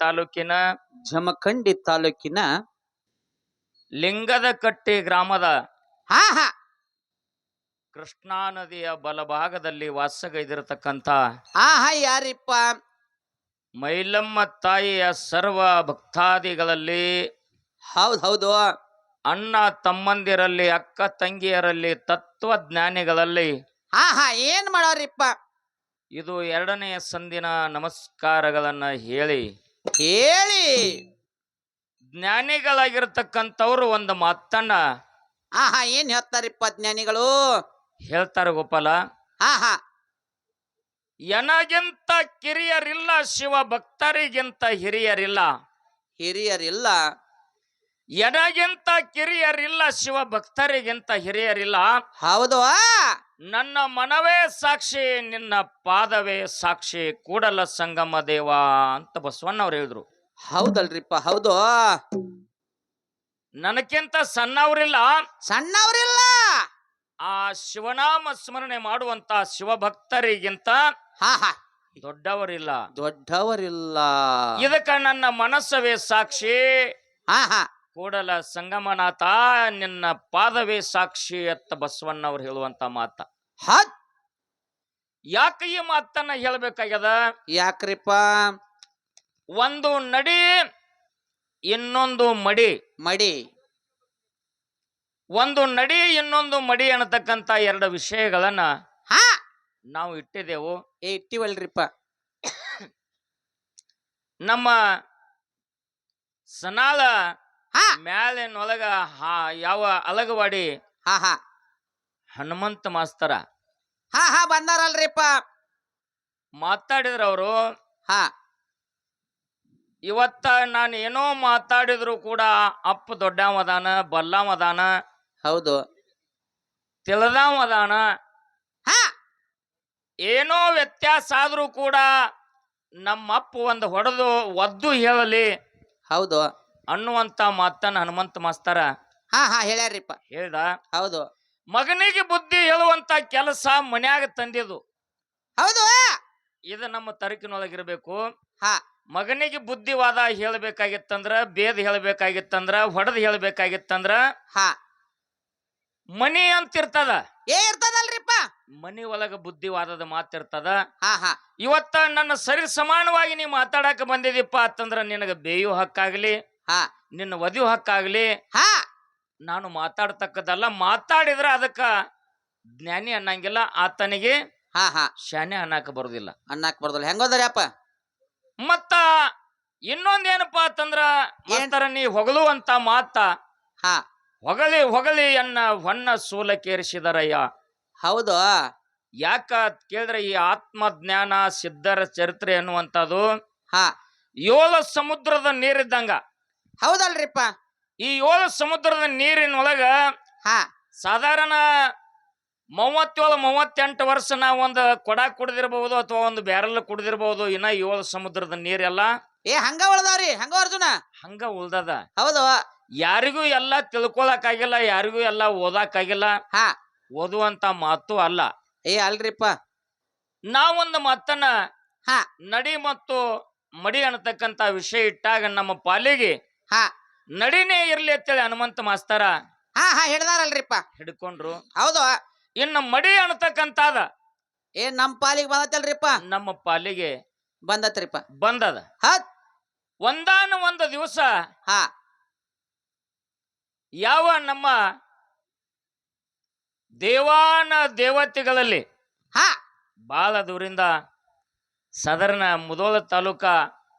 ತಾಲೂಕಿನ ಜಮಖಂಡಿ ತಾಲೂಕಿನ ಲಿಂಗದಕಟ್ಟಿ ಗ್ರಾಮದ ಹಾ ಹಾ ಕೃಷ್ಣಾ ನದಿಯ ಬಲಭಾಗದಲ್ಲಿ ವಾಸಗೈದಿರತಕ್ಕಂಥ ಹಾ ಹಾ ಯಾರಿಪ್ಪ ಮೈಲಮ್ಮ ತಾಯಿಯ ಸರ್ವ ಭಕ್ತಾದಿಗಳಲ್ಲಿ ಹೌದು ಹೌದು ಅಣ್ಣ ತಮ್ಮಂದಿರಲ್ಲಿ ಅಕ್ಕ ತಂಗಿಯರಲ್ಲಿ ತತ್ವಜ್ಞಾನಿಗಳಲ್ಲಿ ಹಾ ಹಾ ಏನ್ ಮಾಡೋರಿಪ್ಪ ಇದು ಎರಡನೆಯ ಸಂದಿನ ನಮಸ್ಕಾರಗಳನ್ನ ಹೇಳಿ ಹೇಳಿ ಜ್ಞಾನಿಗಳಾಗಿರ್ತಕ್ಕಂಥವ್ರು ಒಂದು ಮಾತನ್ನ ಹಾ ಹಾ ಏನ್ ಹೇಳ್ತಾರಿಪ್ಪ ಜ್ಞಾನಿಗಳು ಹೇಳ್ತಾರೆ ಗೋಪಾಲ. ಹಾ ಹಾ ಎನಗಿಂತ ಕಿರಿಯರಿಲ್ಲ, ಶಿವ ಭಕ್ತರಿಗಿಂತ ಹಿರಿಯರಿಲ್ಲ. ಹಿರಿಯರಿಲ್ಲ. ಎನಗಿಂತ ಕಿರಿಯರಿಲ್ಲ, ಶಿವ ಭಕ್ತರಿಗಿಂತ ಹಿರಿಯರಿಲ್ಲ. ಹೌದು ನನ್ನ ಮನವೇ ಸಾಕ್ಷಿ, ನಿನ್ನ ಪಾದವೇ ಸಾಕ್ಷಿ, ಕೂಡಲ ಸಂಗಮ ದೇವ ಅಂತ ಬಸವಣ್ಣವ್ರು ಹೇಳಿದ್ರು. ಹೌದಲ್ರಿಪ್ಪ ಹೌದು. ನನಕ್ಕಿಂತ ಸಣ್ಣವರಿಲ್ಲ, ಸಣ್ಣವರಿಲ್ಲ. ಆ ಶಿವನಾಮ ಸ್ಮರಣೆ ಮಾಡುವಂತ ಶಿವಭಕ್ತರಿಗಿಂತ ಹಾ ಹಾ ದೊಡ್ಡವರಿಲ್ಲ, ದೊಡ್ಡವರಿಲ್ಲ. ಇದಕ್ಕ ನನ್ನ ಮನಸ್ಸವೇ ಸಾಕ್ಷಿ, ಹಾ ಹಾ ಕೂಡಲ ಸಂಗಮನಾಥ ನಿನ್ನ ಪಾದವೇ ಸಾಕ್ಷಿ ಅಂತ ಬಸವಣ್ಣವ್ರು ಹೇಳುವಂತ ಮಾತ. ಹತ್ ಯಾಕೆ ಈ ಮಾತನ್ನ ಹೇಳ್ಬೇಕಾಗ್ಯದ? ಯಾಕ್ರಿಪ್ಪ? ಒಂದು ನಡಿ, ಇನ್ನೊಂದು ಮಡಿ. ಮಡಿ. ಒಂದು ನಡಿ ಇನ್ನೊಂದು ಮಡಿ ಅನ್ನತಕ್ಕಂತ ಎರಡು ವಿಷಯಗಳನ್ನ ಹಾ ನಾವು ಇಟ್ಟಿದ್ದೆವು. ಇಟ್ಟಿವಲ್ರಿಪ್ಪ. ನಮ್ಮ ಸನಾಳ ಹಾ ಮ್ಯಾಲಿನೊಳಗ ಯಾವ ಅಲಗವಾಡಿ ಹಾ ಹಾ ಹನುಮಂತ ಮಾಸ್ತರ ಹಾ ಹಾ ಬಂದಾರಲ್ರಿಪ್ಪ. ಮಾತಾಡಿದ್ರ ಅವರು. ಹಾ ಇವತ್ತ ನಾನು ಏನೋ ಮಾತಾಡಿದ್ರು ಕೂಡ ಅಪ್ಪ ದೊಡ್ಡವದಾನ, ಬಲ್ಲವದಾನ, ಹೌದು ತಿಳಿದವದಾನ. ಹಾ ಏನೋ ವ್ಯತ್ಯಾಸ ಆದ್ರೂ ಕೂಡ ನಮ್ಮಪ್ಪ ಒಂದು ಹೊಡೆದು ಒದ್ದು ಹೇಳಲಿ ಹೌದು ಅನ್ನುವಂತ ಮಾತನ್ನ ಹನುಮಂತ ಮಾಸ್ತರ ಹಾ ಹಾ ಹೇಳ್ಯಾರಿಪ್ಪ. ಹೇಳ್ದ. ಹೌದು ಮಗನಿಗೆ ಬುದ್ಧಿ ಹೇಳುವಂತ ಕೆಲಸ ಮನ್ಯಾಗ ತಂದಿದ್ದು. ಹೌದು ಇದು ನಮ್ಮ ತರಕಿನೊಳಗಿರ್ಬೇಕು. ಹಾ ಮಗನಿಗೆ ಬುದ್ಧಿವಾದ ಹೇಳ್ಬೇಕಾಗಿತ್ತಂದ್ರ, ಬೇದ್ ಹೇಳ್ಬೇಕಾಗಿತ್ತಂದ್ರ, ಹೊಡೆದ್ ಹೇಳ್ಬೇಕಾಗಿತ್ತಂದ್ರ ಹಾ ಮನಿ ಅಂತಿರ್ತದ. ಇರ್ತದಲ್ರಿಪ್ಪ. ಮನಿ ಒಳಗ ಬುದ್ಧಿವಾದದ ಮಾತಿರ್ತದ. ಹಾ ಹಾ ಇವತ್ತ ನನ್ನ ಸರಿ ಸಮಾನವಾಗಿ ನೀ ಮಾತಾಡಕ ಬಂದಿದೀಪ್ಪ ಅಂತಂದ್ರ ನಿನಗ ಬೇಯು ಹಕ್ಕಾಗ್ಲಿ, ಹಾ ನಿನ್ನ ವಧು ಹಕ್ಕಾಗ್ಲಿ ಹಾ ನಾನು ಮಾತಾಡ್ತಕ್ಕದಲ್ಲ. ಮಾತಾಡಿದ್ರ ಅದಕ್ಕ ಜ್ಞಾನಿ ಅನ್ನಂಗಿಲ್ಲ, ಆತನಿಗೆ ಹಾ ಹಾ ಶಾನೆ ಅನ್ನಕ ಬರುದಿಲ್ಲ. ಅನ್ನಕ್ ಬರ್ದಲ್ಲ. ಹೆಂಗೋದ್ರಿ ಅಪ್ಪ? ಮತ್ತ ಇನ್ನೊಂದೇನಪ್ಪಾ ಅಂತಂದ್ರ ಮಾಸ್ತರ ನೀ ಹೊಗಳುವಂತ ಮಾತ ಹಾ ಹೊಗಳಿ ಹೊಗಳಿ ಎನ್ನ ಹೊನ್ನ ಸೂಲಕ್ಕೇರಿಸಿದರಯ್ಯ. ಹೌದು ಯಾಕ ಕೇಳಿದ್ರೆ ಈ ಆತ್ಮಜ್ಞಾನ ಸಿದ್ಧರ ಚರಿತ್ರೆ ಅನ್ನುವಂಥದ್ದು ಹಾ 7 ಸಮುದ್ರದ ನೀರಿದ್ದಂಗ. ಹೌದಲ್ರಿಪ್ಪ. ಈ 7 ಸಮುದ್ರದ ನೀರಿನೊಳಗ ಹಾ ಸಾಧಾರಣ 37-38 ವರ್ಷ ನಾವು ಒಂದು ಕೊಡ ಕುಡಿದಿರಬಹುದು ಅಥವಾ ಒಂದು ಬ್ಯಾರಲ್ ಕುಡಿದಿರಬಹುದು. ಇನ್ನ 7 ಸಮುದ್ರದ ನೀರೆಲ್ಲ ಹಂಗ ಉಳ್ದಾವ್ರಿ. ಹಂಗ ಅರ್ಜುನ ಹಂಗ ಉಳ್ದದ. ಹೌದು. ಯಾರಿಗೂ ಎಲ್ಲ ತಿಳ್ಕೊಳಕ್ ಆಗಿಲ್ಲ, ಯಾರಿಗೂ ಎಲ್ಲ ಓದಾಕ್ ಆಗಿಲ್ಲ, ಹಾ ಓದುವಂತ ಮಾತು ಅಲ್ಲ. ಅಲ್ರಿಪ್ಪ. ನಾವೊಂದು ಮಾತನ್ನ ಹಾ ನಡಿ ಮತ್ತು ಮಡಿ ಅನ್ನತಕ್ಕಂತ ವಿಷಯ ಇಟ್ಟಾಗ ನಮ್ಮ ಪಾಲಿಗೆ ಹಾ ನಡಿನೇ ಇರ್ಲಿ ಅಂತೇಳಿ ಹನುಮಂತ ಮಾಸ್ತರ ಹಾ ಹಾ ಹಿಡ್ದಾರಲ್ರಿಪ್ಪ. ಹಿಡ್ಕೊಂಡ್ರು. ಹೌದು. ಇನ್ನು ಮಡಿ ಅನ್ನತಕ್ಕಂತಾದ ನಮ್ ಪಾಲಿಗೆ ಬಂದತ್ತಲ್ರಿಪ್ಪ. ನಮ್ಮ ಪಾಲಿಗೆ ಬಂದತ್ರಿಪ್ಪ. ಬಂದದ. ಹತ್ ಒಂದಾನ ಒಂದು ದಿವಸ ಹಾ ಯಾವ ನಮ್ಮ ದೇವಾನ ದೇವತೆಗಳಲ್ಲಿ ಹಾ ಬಾಳ ದೂರಿಂದ ಸಾಧಾರಣ ಮುಧೋಳ ತಾಲೂಕ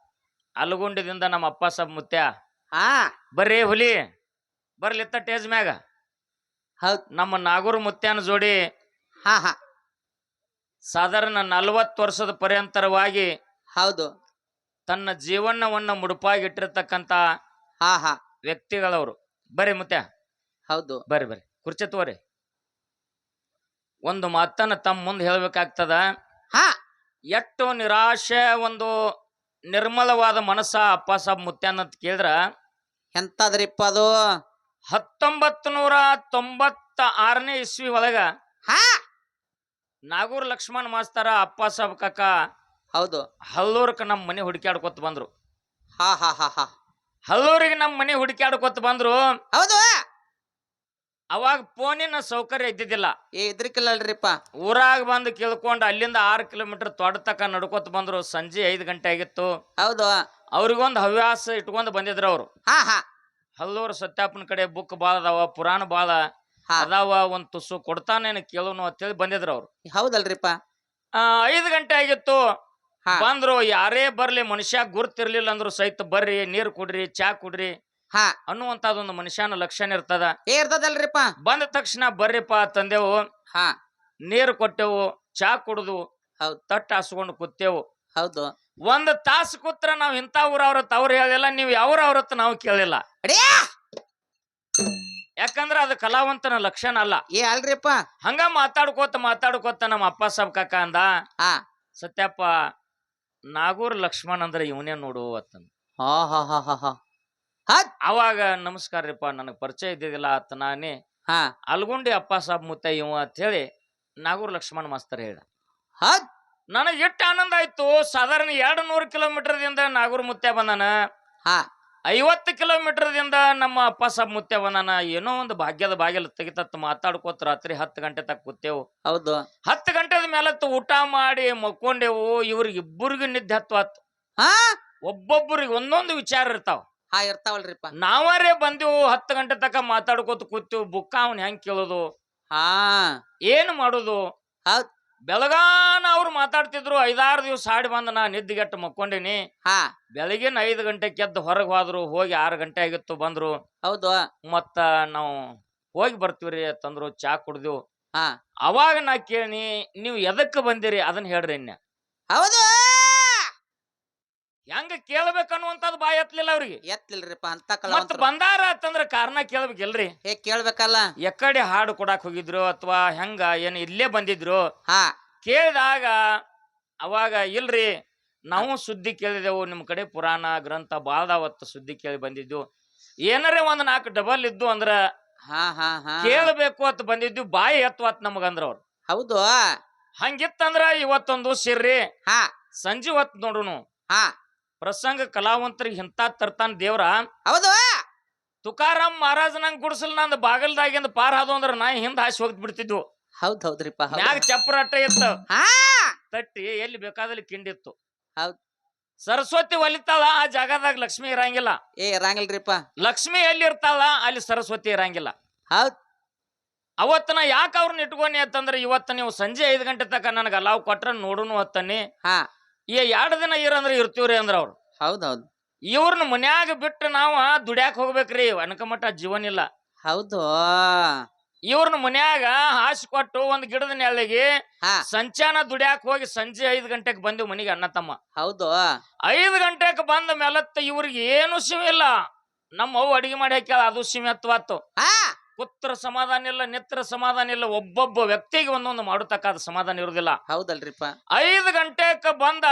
ಅಲಗುಂಡದಿಂದ ನಮ್ಮ ಅಪ್ಪ ಸಾಬ್ ಮುತ್ಯ ಹಾ ಬರ್ರಿ ಹುಲಿ ಬರ್ಲಿತ್ತ ಟೇಜ್ ಮ್ಯಾಗ ಹೌದ್ ನಮ್ಮ ನಾಗೂರ್ ಮುತ್ಯಾನ ಜೋಡಿ ಹಾ ಹಾ ಸಾಧಾರಣ 40 ವರ್ಷದ ಪರ್ಯಂತರವಾಗಿ ಹೌದು ತನ್ನ ಜೀವನವನ್ನ ಮುಡುಪಾಗಿಟ್ಟಿರ್ತಕ್ಕಂತ ಹಾ ಹಾ ವ್ಯಕ್ತಿಗಳವರು. ಬರ್ರಿ ಮುತ್ಯ, ಹೌದು ಬರ್ರಿ ಬರ್ರಿ, ಕುರ್ಚಿ ತಗೋರಿ. ಒಂದು ಮಾತನ್ನ ತಮ್ಮ ಮುಂದೆ ಹೇಳ್ಬೇಕಾಗ್ತದ. ಹಾ ಎಷ್ಟು ನಿರಾಶೆ, ಒಂದು ನಿರ್ಮಲವಾದ ಮನಸ್ಸ ಅಪ್ಪ ಸಾಬ್ ಮುತ್ಯಾನ ಅಂತ ಕೇಳಿದ್ರ ಎಂತದ್ರಿಪ್ಪ ಅದು? 1996ನೇ ಇಸ್ವಿ ಒಳಗ ಹಾ ನಾಗೂರ್ ಲಕ್ಷ್ಮಣ್ ಮಾಸ್ತರ ಅಪ್ಪ ಸಾಬ್ ಕಾಕ ಹೌದು ಹಲ್ಲೂರ್ಕ ನಮ್ಮ ಮನೆ ಹುಡುಕ್ಯಾಡ್ಕೊತ ಬಂದ್ರು. ಹಾ ಹಾ ಹಾ ಹಾ ಹಲ್ಲೂರಿಗೆ ನಮ್ಮ ಮನೆ ಹುಡುಕ್ಯಾಡ್ಕೊತ ಬಂದ್ರು. ಹೌದು ಅವಾಗ ಫೋನಿನ ಸೌಕರ್ಯ ಇದ್ದಿದ್ದಿಲ್ಲ. ಇದ್ರಿಕಿಲ್ಲಲ್ರಿಪ್ಪ. ಊರಾಗ ಬಂದು ಕೇಳ್ಕೊಂಡು ಅಲ್ಲಿಂದ 6 ಕಿಲೋಮೀಟರ್ ತೋಟ ನಡ್ಕೊತ ಬಂದ್ರು. ಸಂಜೆ 5 ಗಂಟೆ ಆಗಿತ್ತು. ಹೌದು ಅವ್ರಿಗೊಂದು ಹವ್ಯಾಸ ಇಟ್ಕೊಂಡು ಬಂದಿದ್ರು ಅವ್ರು. ಹಾ ಹಾ ಹಲ್ಲೂರು ಸತ್ಯಾಪನ ಕಡೆ ಬುಕ್ ಬಾಳ ಅದಾವ, ಪುರಾಣ ಬಾಳ ಹಾ ಅದಾವ, ಒಂದ್ ತುಸು ಕೊಡ್ತಾನೇನು ಕೇಳೋನು ಅಂತೇಳಿ ಬಂದಿದ್ರು ಅವ್ರು. ಹೌದಲ್ರಿಪ್ಪ. 5 ಗಂಟೆ ಆಗಿತ್ತು. ಹಾ ಬಂದ್ರು. ಯಾರೇ ಬರ್ಲಿ ಮನುಷ್ಯ ಗುರ್ತಿರ್ಲಿಲ್ಲ ಅಂದ್ರು ಸಹಿತ ಬರ್ರಿ, ನೀರ್ ಕುಡ್ರಿ, ಚಾ ಕುಡ್ರಿ ಹಾ ಅನ್ನುವಂತದೊಂದು ಮನುಷ್ಯನ ಲಕ್ಷಣ ಇರ್ತದ. ಇರ್ತದಲ್ರಿಪ್ಪ. ಬಂದ ತಕ್ಷಣ ಬರ್ರಿಪ್ಪ ತಂದೆವು, ಹಾ ನೀರು ಕೊಟ್ಟೆವು, ಚಾ ಕುಡ್ದು ಹೌದ್ ತಟ್ಟ ಹಾಸ್ಕೊಂಡು ಕೂತೇವು. ಹೌದು ಒಂದ್ ತಾಸು ಕೂತ್ರ ನಾವ್ ಇಂಥ ಊರ ಅವ್ರತ್ ಅವ್ರು ಹೇಳಿಲ್ಲ, ನೀವ್ ಯಾವ ಅವ್ರತ್ ನಾವು ಕೇಳಿಲ್ಲ. ಅಡಿಯಾ ಯಾಕಂದ್ರ ಅದು ಕಲಾವಂತನ ಲಕ್ಷಣ ಅಲ್ಲ. ಅಲ್ರಿಪ್ಪ. ಹಂಗ ಮಾತಾಡ್ಕೋತ ನಮ್ಮ ಅಪ್ಪ ಸಾಬ್ ಕಾಕ ಅಂದ, ಹಾ ಸತ್ಯಪ್ಪ ನಾಗೂರ್ ಲಕ್ಷ್ಮಣ್ ಅಂದ್ರೆ ಇವನೇ ನೋಡು ಅತ್ತಂದ. ಹಾ ಹಾ ಹಾ ಹಾ ಹಾ ಹತ್ ಅವಾಗ ನಮಸ್ಕಾರ ರೀಪ, ನನಗ್ ಪರಿಚಯ ಇದ್ದಿದ್ದಿಲ್ಲ ಆತ ನಾನೇ ಹಾ ಅಲ್ಗುಂಡಿ ಅಪ್ಪ ಸಾಬ್ ಮುತ್ತ ಇವ ಅಂತ ಹೇಳಿ ನಾಗೂರ್ ಲಕ್ಷ್ಮಣ್ ಮಾಸ್ತರ್ ಹೇಳ. ಹತ್ ನನಗೆ ಎಷ್ಟು ಆನಂದ ಆಯ್ತು. ಸಾಧಾರಣ 200 ಕಿಲೋಮೀಟರ್ ದಿಂದ ನಾಗೂರ್ ಮುತ್ಯ ಬಂದಾನ, ಹಾ 50 ಕಿಲೋಮೀಟರ್ ದಿಂದ ನಮ್ಮ ಅಪ್ಪ ಸಾಬ್ ಮುತ್ಯ ಬಂದಾನ. ಏನೋ ಒಂದು ಭಾಗ್ಯದ ಬಾಗಿಲು ತೆಗಿತತ್ ಮಾತಾಡ್ಕೋತ ರಾತ್ರಿ 10 ಗಂಟೆ ತಕ್ಕ ಕೂತೇವು. ಹೌದು 10 ಗಂಟೆದ ಮೇಲತ್ತು ಊಟ ಮಾಡಿ ಮಕ್ಕೊಂಡೆವು. ಇವ್ರಿಗೆ ಇಬ್ಬರಿಗೂ ನಿದ್ದೆ ಹತ್ತು. ಹಾ ಒಬ್ಬೊಬ್ಬರಿಗೆ ಒಂದೊಂದು ವಿಚಾರ ಇರ್ತಾವ. ಹಾ ಇರ್ತಾವಲ್ರಿಪ್ಪ. ನಾವರೇ ಬಂದೆವು 10 ಗಂಟೆ ತಕ ಮಾತಾಡ್ಕೋತ ಕೂತೇವು. ಬುಕ್ಕ ಅವ್ನ ಹೆಂಗ್ ಕೇಳೋದು, ಹಾ ಏನು ಮಾಡೋದು. ಹೌದ್ ಬೆಳಗಾನ ಅವ್ರು ಮಾತಾಡ್ತಿದ್ರು. 5-6 ದಿವಸ ಹಾಡಿ ಬಂದ ನಾ ನಿದ್ದಿಗೆಟ್ಟು ಮಕ್ಕೊಂಡೇನಿ. ಹಾ ಬೆಳಗಿನ 5 ಗಂಟೆಗೆ ಎದ್ದು ಹೊರಗೆ ಹೋದ್ರು. ಹೋಗಿ 6 ಗಂಟೆ ಆಗಿತ್ತು ಬಂದ್ರು. ಹೌದು ಮತ್ತ ನಾವು ಹೋಗಿ ಬರ್ತೀವ್ರಿ ಅಂತಂದ್ರು. ಚಾ ಕುಡ್ದು ಹಾ ಅವಾಗ ನಾ ಕೇಳಿ, ನೀವು ಎದಕ್ಕೆ ಬಂದಿರಿ ಅದನ್ನ ಹೇಳ್ರಿ. ಇನ್ನ ಹೌದು ಹೆಂಗ ಕೇಳ್ಬೇಕನ್ನುವಂಥದ್ದು ಬಾಯಿ ಎತ್ತಲಿಲ್ಲ ಅವ್ರಿಗೆ. ಎತ್ತಲಿಲ್ರಿಪ್ಪ ಅಂತ ಮತ್ ಕಲಾವಂತರು. ಬಂದಾರ ಅಂತಂದ್ರ ಕಾರಣ ಕೇಳ್ಬೇಕಿಲ್ರಿ. ಕೇಳ್ಬೇಕಲ್ಲ. ಎಕಡೆ ಹಾಡು ಕೊಡಾಕ್ ಹೋಗಿದ್ರು ಅಥವಾ ಹೆಂಗ ಏನು ಇಲ್ಲೇ ಬಂದಿದ್ರು ಹಾ ಕೇಳಿದಾಗ ಅವಾಗ ಇಲ್ರಿ ನಾವು ಸುದ್ದಿ ಕೇಳಿದೆವು, ನಿಮ್ ಕಡೆ ಪುರಾಣ ಗ್ರಂಥ ಬಾಳದಾವತ್ತು ಸುದ್ದಿ ಕೇಳಿ ಬಂದಿದ್ದು. ಏನಾರೇ ಒಂದ್ 4 ಡಬಲ್ ಇದ್ದು ಅಂದ್ರ ಹಾ ಹಾ ಹಾ ಕೇಳಬೇಕು ಅಂತ ಬಂದಿದ್ದು. ಬಾಯಿ ಎತ್ತುವತ್ ನಮಗಂದ್ರ ಅವ್ರು. ಹೌದು ಹಂಗಿತ್ತಂದ್ರ ಇವತ್ತೊಂದು ಸಿರ್ರಿ ಹಾ ಸಂಜೆ ಹೊತ್ತು ನೋಡುನು ಹಾ ಪ್ರಸಂಗ ಕಲಾವಂತರಿಗೆ ಇಂತ ತರ್ತಾನ ದೇವ್ರ. ಹೌದು ತುಕಾರಾಮ್ ಮಹಾರಾಜ್ ನಂಗ್ ಗುಡಿಸಲ್ ನಂದು ಬಾಗಲ್ದಾಗಿಂದ ಪಾರ್ ಹಾದು ಅಂದ್ರ ನಾ ಹಿಂದ್ ಹಾಸಿ ಹೋಗ್ದ್ ಬಿಡ್ತಿದ್ವು. ಹೌದ್ ಹೌದ್ರಿಪ್ಪ. ಮ್ಯಾಗ ಚಪ್ರ ಅಟ್ಟ ಇತ್ತು, ಹಾ ತಟ್ಟಿ ಎಲ್ಲಿ ಬೇಕಾದಲ್ಲಿ ಕಿಂಡಿತ್ತು. ಹೌದ್ ಸರಸ್ವತಿ ಒಲಿತಾಳ ಆ ಜಾಗದಾಗ ಲಕ್ಷ್ಮಿ ಇರಂಗಿಲ್ಲ. ಇರಂಗಿಲ್ರಿಪ್ಪ. ಲಕ್ಷ್ಮಿ ಎಲ್ಲಿ ಇರ್ತಾಳ ಅಲ್ಲಿ ಸರಸ್ವತಿ ಇರಂಗಿಲ್ಲ. ಹೌದ್ ಅವತ್ತನ ಯಾಕೆ ಅವ್ರನ್ನ ಇಟ್ಕೊನಿ ಅಂತಂದ್ರೆ, ಇವತ್ತ ನೀವು ಸಂಜೆ 5 ಗಂಟೆ ತಕ ನನಗೆ ಅಲಾವ್ ಕೊಟ್ರ ನೋಡುನು ಹತ್ತನಿ. ಹಾ 2 ದಿನ ಇರಂದ್ರ ಇರ್ತೀವ್ರಿ ಅಂದ್ರ ಅವ್ರು. ಹೌದ್ ಹೌದ್ ಇವ್ರನ್ನ ಮನ್ಯಾಗ ಬಿಟ್ಟು ನಾವ ದುಡ್ಯಾಕ್ ಹೋಗ್ಬೇಕ್ರಿ. ಅನಕಮಟ ಜೀವನ ಇಲ್ಲ. ಹೌದು ಇವ್ರನ್ನ ಮನ್ಯಾಗ ಹಾಸಿ ಕೊಟ್ಟು ಒಂದ್ ಗಿಡದ ನೆಳ್ಳಿಗೆ ಹಾ ಸಂಚಾನ ದುಡ್ಯಾಕ್ ಹೋಗಿ ಸಂಜೆ 5 ಗಂಟೆಗೆ ಬಂದಿವ್ ಮನಿಗೆ ಅಣ್ಣ ತಮ್ಮ. ಹೌದು 5 ಗಂಟೆಗೆ ಬಂದ ಮೇಲತ್ತ ಇವ್ರಿಗೆ ಏನು ಸಿಮಿ ಇಲ್ಲ. ನಮ್ಮ ಅವ್ವ ಅಡಿಗೆ ಮಾಡಿ ಹಾಕ್ಯಾಳ, ಅದು ಸಿಮಿ ಹತ್ತುವತ್ತು. ಹಾ ಪುತ್ರ ಸಮಾಧಾನ ಇಲ್ಲ, ನಿತ್ರ ಸಮಾಧಾನ ಇಲ್ಲ. ಒಬ್ಬೊಬ್ಬ ವ್ಯಕ್ತಿಗೆ ಒಂದೊಂದು ಮಾಡತಕ್ಕಾದ ಸಮಾಧಾನ ಇರುದಿಲ್ಲ. ಹೌದಲ್ರಿಪ್ಪ. 5 ಗಂಟೆಕ ಬಂದ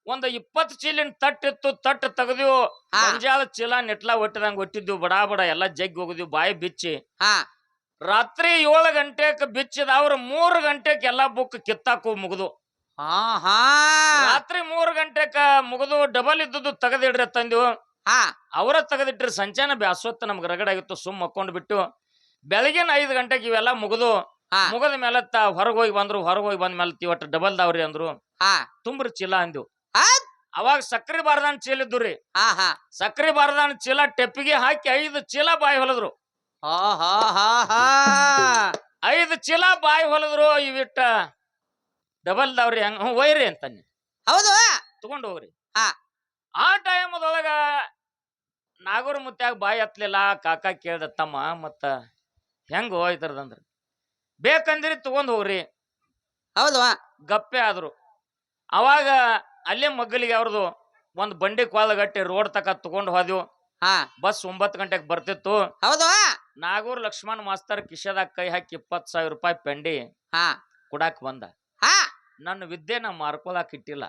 ಒಂದು 20 ಚೀಲಿನ ತಟ್ಟಿತ್ತು. ತಟ್ಟು ತೆಗೆದಿವು. ಹಾ. ಗೊಂಜಾಳ ಚೀಲ ನೆಟ್ಲ ಒಟ್ಟಿದಂಗ ಒಟ್ಟಿದ್ವು. ಬಡ ಬಡ ಎಲ್ಲ ಜಗ್ಗಿ ಹೋಗಿದ್ವು ಬಾಯಿ ಬಿಚ್ಚಿ. ಹಾ ರಾತ್ರಿ 7 ಗಂಟೆಕ್ ಬಿಚ್ಚಿದ. ಅವ್ರ 3 ಗಂಟೆಕ್ ಎಲ್ಲಾ ಬುಕ್ ಕಿತ್ತಾಕು ಮುಗಿದು. ಹಾ ಹಾ ರಾತ್ರಿ 3 ಗಂಟೆಕ ಮುಗಿದು ಡಬಲ್ ಇದ್ದದ್ದು ತೆಗೆದಿಡ್ರಿ ತಂದಿವು. ಹಾ ಅವರ ತೆಗೆದಿಟ್ರಿ. ಸಂಚಾನ ಬ್ಯಾಸೊತ್ತ ನಮ್ಗೆ ರಗಡಾಗಿತ್ತು. ಸುಮ್ ಮಕ್ಕೊಂಡ್ ಬಿಟ್ಟು ಬೆಳಗಿನ 5 ಗಂಟೆಗೆ ಇವೆಲ್ಲ ಮುಗಿದು ಹಾ ಮುಗದ ಮೇಲತ್ತ ಹೊರಗೆ ಹೋಗಿ ಬಂದ್ರು. ಹೊರಗೆ ಹೋಗಿ ಬಂದ ಮೇಲೆ ಇವತ್ತು ಡಬಲ್ ದಾವ್ರಿ ಅಂದ್ರು. ಹಾ ತುಂಬ್ರಿ ಚೀಲ ಅಂದ್ವು. ಹೌದ್ ಅವಾಗ ಸಕ್ರಿ ಬಾರದಾನ್ ಚೀಲ ಇದ್ದು ರೀ. ಹಾ ಹಾ ಸಕ್ರಿ ಬಾರದಾನ್ ಚೀಲ ಟೆಪ್ಪಿಗೆ ಹಾಕಿ 5 ಚೀಲ ಬಾಯಿ ಹೊಲದ್ರು. ಹಾ ಹಾ ಹಾ ಹಾ 5 ಚೀಲ ಬಾಯಿ ಹೊಲದ್ರು. ಇವಿಟ್ಟ ಡಬಲ್ ದಾವ್ರಿ ಹಂಗ ಒಯ್ರಿ ಅಂತಾನೆ. ಹೌದು ತಗೊಂಡ್ ಹೋಗ್ರಿ. ಹಾ ಆ ಟೈಮದೊಳಗ ನಾಗೂರ್ ಮುತ್ಯಾಗ ಬಾಯಿ ಹತ್ಲಿಲ್ಲ. ಕಾಕ ಕೇಳ್ದ, ತಮ್ಮ ಮತ್ತ ಹೆಂಗ ಹೋಯ್ತರದಂದ್ರ ಬೇಕಂದಿರಿ ತಗೊಂಡ್ ಹೋಗ್ರಿ. ಹೌದು ಗಪ್ಪೆ ಆದ್ರು. ಅವಾಗ ಅಲ್ಲೇ ಮಗ್ಗಲಿಗೆ ಅವ್ರದ್ದು ಒಂದ್ ಬಂಡಿ ಕ್ವಾಲಗಟ್ಟಿ ರೋಡ್ ತಕ ತಗೊಂಡ್ ಹೋದ್ವು. ಹಾ ಬಸ್ 9 ಗಂಟೆಗೆ ಬರ್ತಿತ್ತು. ಹೌದು ನಾಗೂರ್ ಲಕ್ಷ್ಮಣ್ ಮಾಸ್ತರ್ ಕಿಶೆದಾಗ ಕೈ ಹಾಕಿ 20,000 ರೂಪಾಯಿ ಪೆಂಡಿ ಹಾ ಕೊಡಾಕ್ ಬಂದ. ಹಾ ನನ್ನ ವಿದ್ಯೆ ನಾ ಮಾರ್ಕೊಳಕ್ ಇಟ್ಟಿಲ್ಲ.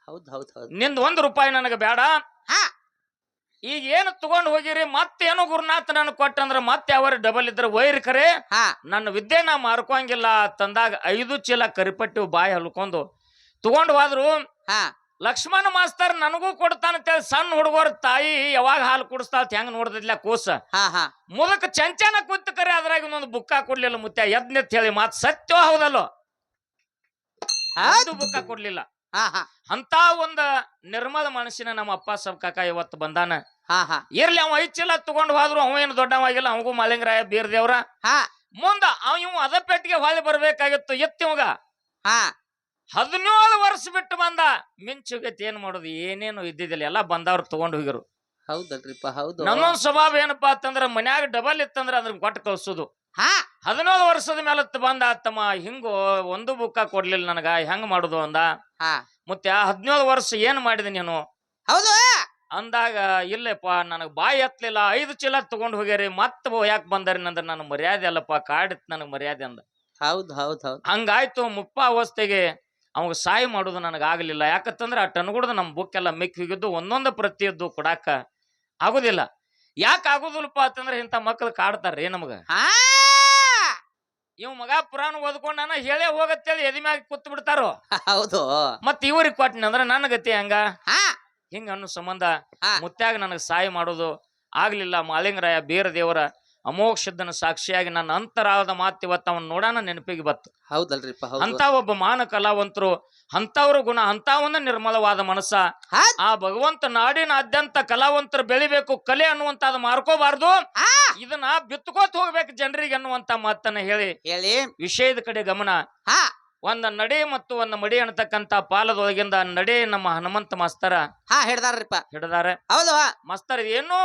ಹೌದ್ ಹೌದ್ ಹೌದ್ ನಿಂದ್ 1 ರೂಪಾಯಿ ನನಗೆ ಬೇಡ. ಹಾ ಈಗ ಏನು ತಗೊಂಡ್ ಹೋಗಿರಿ, ಮತ್ತೇನು ಗುರುನಾಥ ನನ್ ಕೊಟ್ಟಂದ್ರ ಮತ್ತೆ ಅವರ ಡಬಲ್ ಇದ್ರ ವೈರ್ ಖರೆ. ಹಾ ನನ್ನ ವಿದ್ಯೆ ನಾ ಮಾರ್ಕೊಂಗಿಲ್ಲ ತಂದಾಗ 5 ಚೀಲ ಕರಿಪಟ್ಟಿ ಬಾಯಿ ಹಲ್ಕೊಂಡು ತಗೊಂಡ್ ಹೋದ್ರು. ಹಾ ಲಕ್ಷ್ಮಣ ಮಾಸ್ತರ್ ನನಗೂ ಕೊಡ್ತಾನಂತೇಳಿ ಸಣ್ಣ ಹುಡುಗರ ತಾಯಿ ಯಾವಾಗ ಹಾಲು ಕುಡಿಸ್ತಾಳ ಹೆಂಗ್ ನೋಡ್ದಿಲ್ಲ ಕೂಸ ಹಾ ಹಾ ಮುದಕ್ ಚಂಚನ ಕುಂತ ಕರೆ ಅದ್ರಾಗ ಇನ್ನೊಂದು ಬುಕ್ಕ ಕೊಡ್ಲಿಲ್ಲ ಮುತ್ಯ ಎದ್ನೆತ್ ಹೇಳಿ ಮಾತ್ ಸತ್ಯ ಹೌದಲ್ಲೋ ಒಂದು ಬುಕ್ಕ ಕೊಡ್ಲಿಲ್ಲ. ಹಾ ಹಾ ಅಂತ ಒಂದ ನಿರ್ಮಲ ಮನಸ್ಸಿನ ನಮ್ಮ ಅಪ್ಪ ಸಬ್ ಕಾಕ ಇವತ್ತು ಬಂದಾನ. ಹಾ ಹಾ ಇರ್ಲಿ ಅವ ಐಚಿಲ್ಲ ತಗೊಂಡ್ ಹೋದ್ರು ಅವ ಏನು ದೊಡ್ಡವಾಗಿಲ್ಲ, ಅವಗೂ ಮಾಲಿಂಗರಾಯ ಬೀರ್ದೇವ್ರ ಹಾ ಮುಂದ ಇವ್ ಅದ ಪೆಟ್ಟಿಗೆ ಹೊಳಿ ಬರ್ಬೇಕಾಗಿತ್ತು. ಎತ್ತಿವಾಗ ಹಾ 17 ವರ್ಷ ಬಿಟ್ಟು ಬಂದ. ಮಿಂಚುಗತಿ ಏನ್ ಮಾಡೋದು, ಏನೇನು ಇದ್ದಿದ್ದಿಲ್ಲ, ಎಲ್ಲಾ ಬಂದವ್ರು ತಗೊಂಡ್ ಹೋಗಿರು. ಹೌದಲ್ರಿಪ್ಪ ಹೌದು. ನನ್ನೊಂದ್ ಸ್ವಭಾವ ಏನಪ್ಪಾ ಅಂತಂದ್ರ ಮನ್ಯಾಗ ಡಬಲ್ ಇತ್ತಂದ್ರ ಅದ್ರ ಕೊಟ್ಟು ಕಳ್ಸೋದು. ಹಾ 17 ವರ್ಷದ ಮೇಲೆ ಬಂದ ತಮ್ಮ ಹಿಂಗು ಒಂದು ಬುಕ್ಕ ಕೊಡ್ಲಿಲ್ಲ ನನಗ, ಹೆಂಗ್ ಮಾಡುದು ಅಂದ. ಹಾ ಮತ್ತೆ 17 ವರ್ಷ ಏನ್ ಮಾಡಿದೆ ನೀನು ಹೌದು ಅಂದಾಗ, ಇಲ್ಲಪ್ಪ ನನಗ್ ಬಾಯಿ ಎತ್ತಲಿಲ್ಲ, 5 ಚೀಲ ತಗೊಂಡ್ ಹೋಗ್ಯಾರಿ, ಮತ್ತ ಯಾಕೆ ಬಂದಾರಿ ನಂದ್ರ ನನ್ನ ಮರ್ಯಾದೆ ಅಲ್ಲಪ್ಪ, ಕಾಡಿತ್ ನನಗ್ ಮರ್ಯಾದೆ ಅಂದ. ಹೌದ್ ಹೌದ್ ಹೌದ್ ಹಂಗಾಯ್ತು. ಮುಪ್ಪ ಅವಸ್ಥೆಗೆ ಅವಾಗ ಸಾಯಿ ಮಾಡುದು ನನಗಾಗಲಿಲ್ಲ. ಯಾಕಂತಂದ್ರ ಆ ಟನ್ಗುಡ್ದು ನಮ್ ಬುಕ್ ಎಲ್ಲ ಮಿಕ್ ಹೋಗಿದ್ದು, ಒಂದೊಂದು ಪ್ರತಿಯದ್ದು ಕೊಡಾಕ ಆಗುದಿಲ್ಲ. ಯಾಕೆ ಆಗುದಿಲ್ಲಪ್ಪ ಅಂತಂದ್ರ ಇಂಥ ಮಕ್ಳು ಕಾಡ್ತಾರ್ರಿ ನಮಗ. ಹಾ ಇವ್ ಮಗ ಪುರಾಣ ಓದ್ಕೊಂಡ್ ನಾನು ಹೇಳೇ ಹೋಗತ್ತೇಳಿ ಎದಿಮ್ಯಾಗ ಕೂತ್ ಬಿಡ್ತಾರೋ. ಹೌದು ಮತ್ ಇವ್ರಿಗೆ ಕೊಟ್ಟಿನಿ ಅಂದ್ರ ನನ್ನ ಗತಿ ಹಂಗ ಹಾ ಹಿಂಗ ಅನ್ನೋ ಸಂಬಂಧ ಹಾ ಮುತ್ಯಾಗ ನನಗ್ ಸಾಯಿ ಮಾಡೋದು ಆಗ್ಲಿಲ್ಲ. ಮಾಲಿಂಗರಾಯ ಬೀರ ದೇವರ ಅಮೋಘ ಸಿದ್ಧನ ಸಾಕ್ಷಿಯಾಗಿ ನನ್ನ ಅಂತರಾಳದ ಮಾತು ಇವತ್ತು ಅವನ್ ನೋಡಾನ ನೆನಪಿಗೆ ಬತ್ತು. ಹೌದಲ್ರಿಪ್ಪ ಹೌದು. ಅಂತ ಒಬ್ಬ ಮಾನ ಕಲಾವಂತರು, ಅಂತವ್ರ ಗುಣ, ಅಂತ ಒಂದು ನಿರ್ಮಲವಾದ ಮನಸ್ಸ. ಆ ಭಗವಂತ ನಾಡಿನಾದ್ಯಂತ ಕಲಾವಂತರು ಬೆಳಿಬೇಕು, ಕಲೆ ಅನ್ನುವಂತಾದ ಮಾರ್ಕೋಬಾರ್ದು, ಇದನ್ನ ಬಿತ್ತಕೋತ ಹೋಗ್ಬೇಕು ಜನರಿಗೆ ಅನ್ನುವಂತ ಮಾತನ್ನ ಹೇಳಿ ಹೇಳಿ ವಿಷಯದ ಕಡೆ ಗಮನ. ಹಾ ಒಂದ ನಡೆ ಮತ್ತು ಒಂದ ಮಡಿ ಅನ್ನತಕ್ಕಂತ ಪಾಲದೊಳಗಿಂದ ನಡೆ ನಮ್ಮ ಹನುಮಂತ ಮಾಸ್ತರ ಹಾ ಹಿಡ್ದಾರ್ರಿಪ್ಪ ಹಿಡಿದಾರೆ. ಹೌದು ಮಾಸ್ತರ್ ಏನು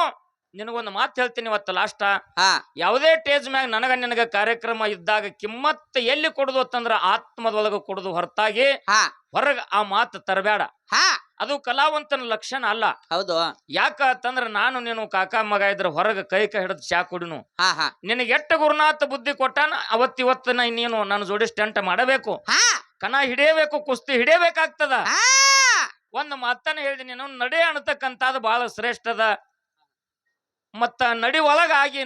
ನಿನಗೊಂದು ಮಾತು ಹೇಳ್ತೀನಿ ಇವತ್ತು ಲಾಸ್ಟ್. ಹಾ ಯಾವುದೇ ಟೇಜ್ ಮ್ಯಾಗ ನಿನಗ ಕಾರ್ಯಕ್ರಮ ಇದ್ದಾಗ ಕಿಮ್ಮತ್ ಎಲ್ಲಿ ಕೊಡುದು ಅಂತಂದ್ರ ಆತ್ಮದೊಳಗ ಕೊಡುದು ಹೊರತಾಗಿ ಹಾ ಹೊರಗ ಆ ಮಾತು ತರಬೇಡ. ಹಾ ಅದು ಕಲಾವಂತನ ಲಕ್ಷಣ ಅಲ್ಲ. ಹೌದು ಯಾಕ ಅಂತಂದ್ರ ನಾನು ನೀನು ಕಾಕ ಮಗ ಇದ್ರ ಹೊರಗ ಕೈ ಹಿಡಿದು ಚಾ ಕುಡಿನು. ಹಾ ಹಾ ನಿನಗೆ ಎಷ್ಟು ಗುರುನಾಥ ಬುದ್ಧಿ ಕೊಟ್ಟಾನ ಅವತ್ತಿವತ್ತು ನೀನು ನನ್ನ ಜೋಡಿ ಸ್ಟಂಟ್ ಮಾಡಬೇಕು, ಹಾ ಕಣ ಹಿಡಿಯಬೇಕು, ಕುಸ್ತಿ ಹಿಡಿಯಬೇಕಾಗ್ತದ. ಹಾ ಒಂದು ಮಾತನ್ನ ಹೇಳಿದಿ ನೀನು, ನಡೆ ಅನ್ನತಕ್ಕಂತಾದ ಬಹಳ ಶ್ರೇಷ್ಠದ. ಮತ್ತ ನಡಿ ಒಳಗಾಗಿ